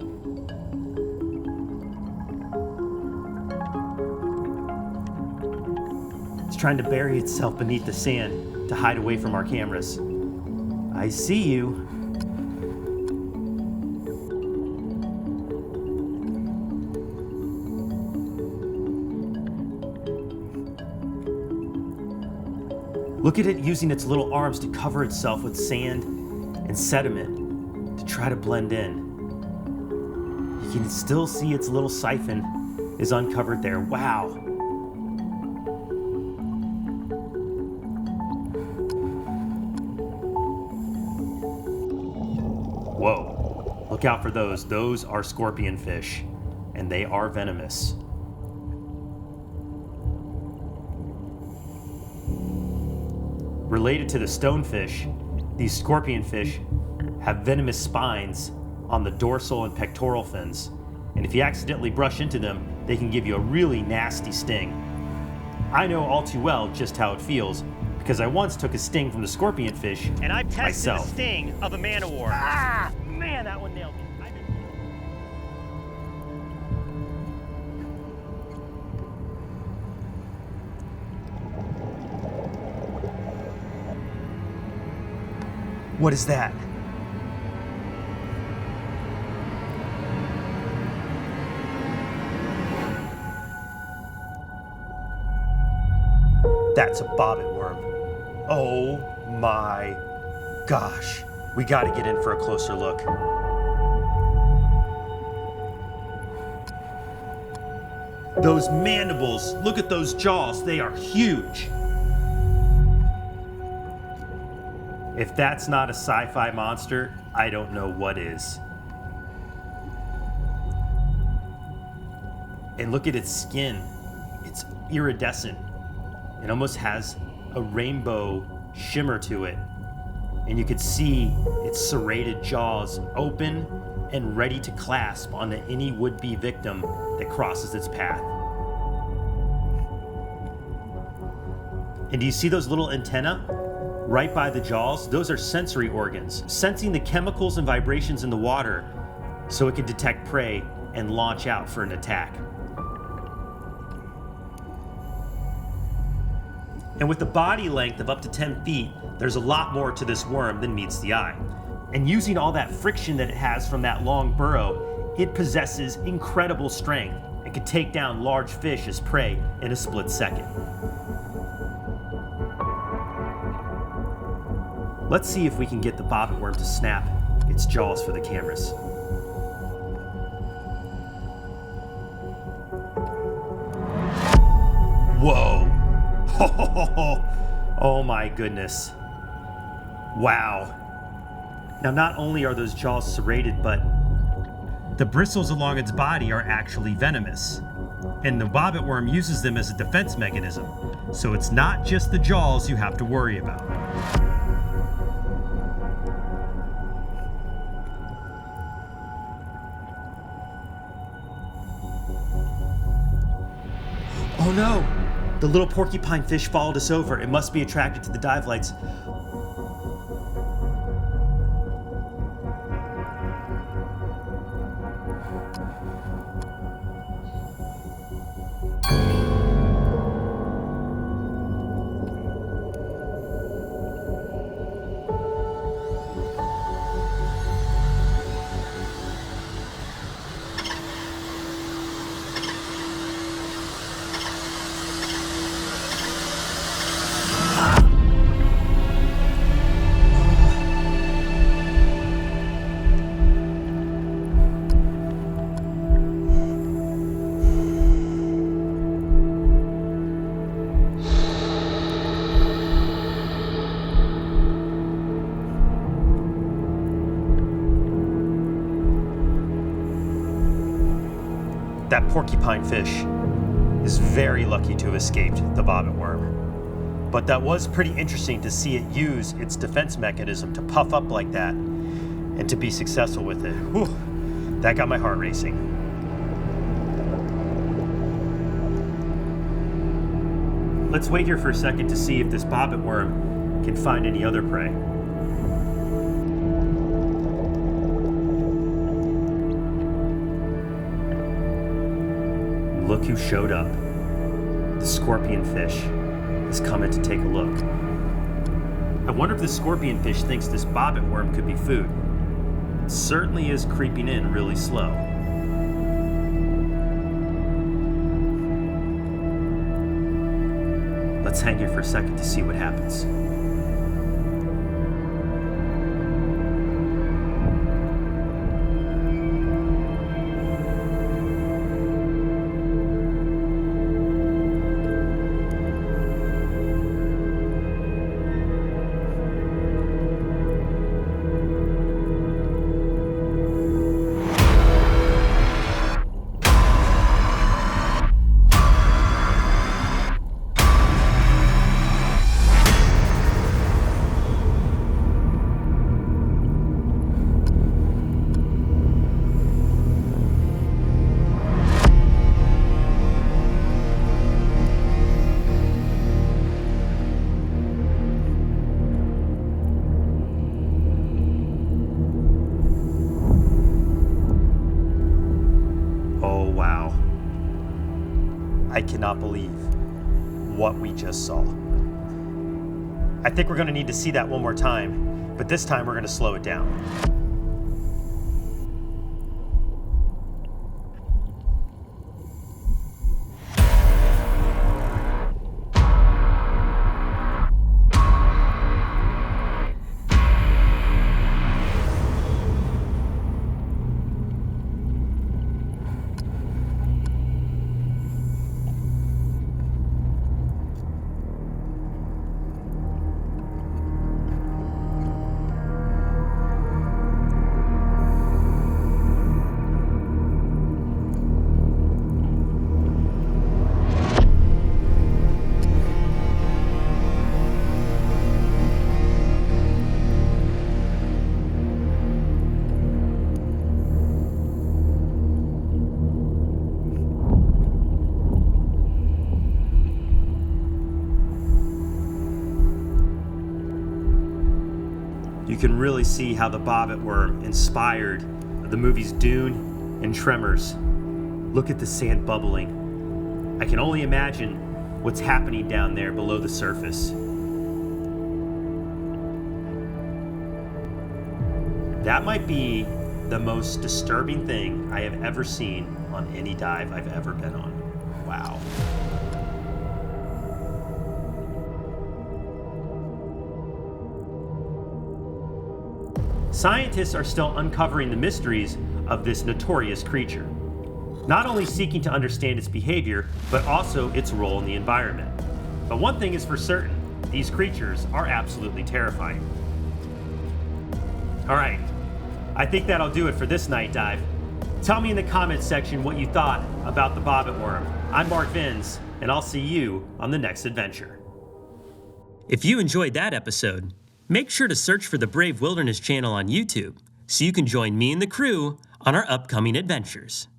It's trying to bury itself beneath the sand to hide away from our cameras. I see you. Look at it using its little arms to cover itself with sand and sediment to try to blend in. You can still see its little siphon is uncovered there. Wow. Whoa. Look out for those. Those are scorpion fish, and they are venomous. Related to the stonefish, these scorpion fish have venomous spines on the dorsal and pectoral fins. And if you accidentally brush into them, they can give you a really nasty sting. I know all too well just how it feels because I once took a sting from the scorpion fish And I've tested myself. the sting of a Man O War. Ah, man, that one nailed me. What is that? That's a bobbit worm. Oh my gosh. We gotta get in for a closer look. Those mandibles, look at those jaws, they are huge. If that's not a sci-fi monster, I don't know what is. And look at its skin. It's iridescent. It almost has a rainbow shimmer to it. And you could see its serrated jaws open and ready to clasp onto any would-be victim that crosses its path. And do you see those little antennae? Right by the jaws, those are sensory organs, sensing the chemicals and vibrations in the water so it can detect prey and launch out for an attack. And with a body length of up to 10 feet, there's a lot more to this worm than meets the eye. And using all that friction that it has from that long burrow, it possesses incredible strength and can take down large fish as prey in a split second. Let's see if we can get the bobbit worm to snap its jaws for the cameras. Whoa! Oh my goodness. Wow. Now not only are those jaws serrated, but The bristles along its body are actually venomous, and the bobbit worm uses them as a defense mechanism, so it's not just the jaws you have to worry about. Oh no! The little porcupine fish followed us over. It must be attracted to the dive lights. That porcupine fish is very lucky to have escaped the bobbit worm. But that was pretty interesting to see it use its defense mechanism to puff up like that and to be successful with it. Whew, that got my heart racing. Let's wait here for a second to see if this bobbit worm can find any other prey. Look who showed up. The scorpion fish has come in to take a look. I wonder if the scorpion fish thinks this bobbit worm could be food. It certainly is creeping in really slow. Let's hang here for a second to see what happens. I cannot believe what we just saw. I think we're going to need to see that one more time, but this time we're going to slow it down. You can really see how the bobbit worm inspired the movies Dune and Tremors. Look at the sand bubbling. I can only imagine what's happening down there below the surface. That might be the most disturbing thing I have ever seen on any dive I've ever been on. Wow. Scientists are still uncovering the mysteries of this notorious creature, not only seeking to understand its behavior, but also its role in the environment. But one thing is for certain, these creatures are absolutely terrifying. All right, I think that'll do it for this night dive. Tell me in the comments section what you thought about the bobbit worm. I'm Mark Vins, and I'll see you on the next adventure. If you enjoyed that episode, make sure to search for the Brave Wilderness channel on YouTube so you can join me and the crew on our upcoming adventures.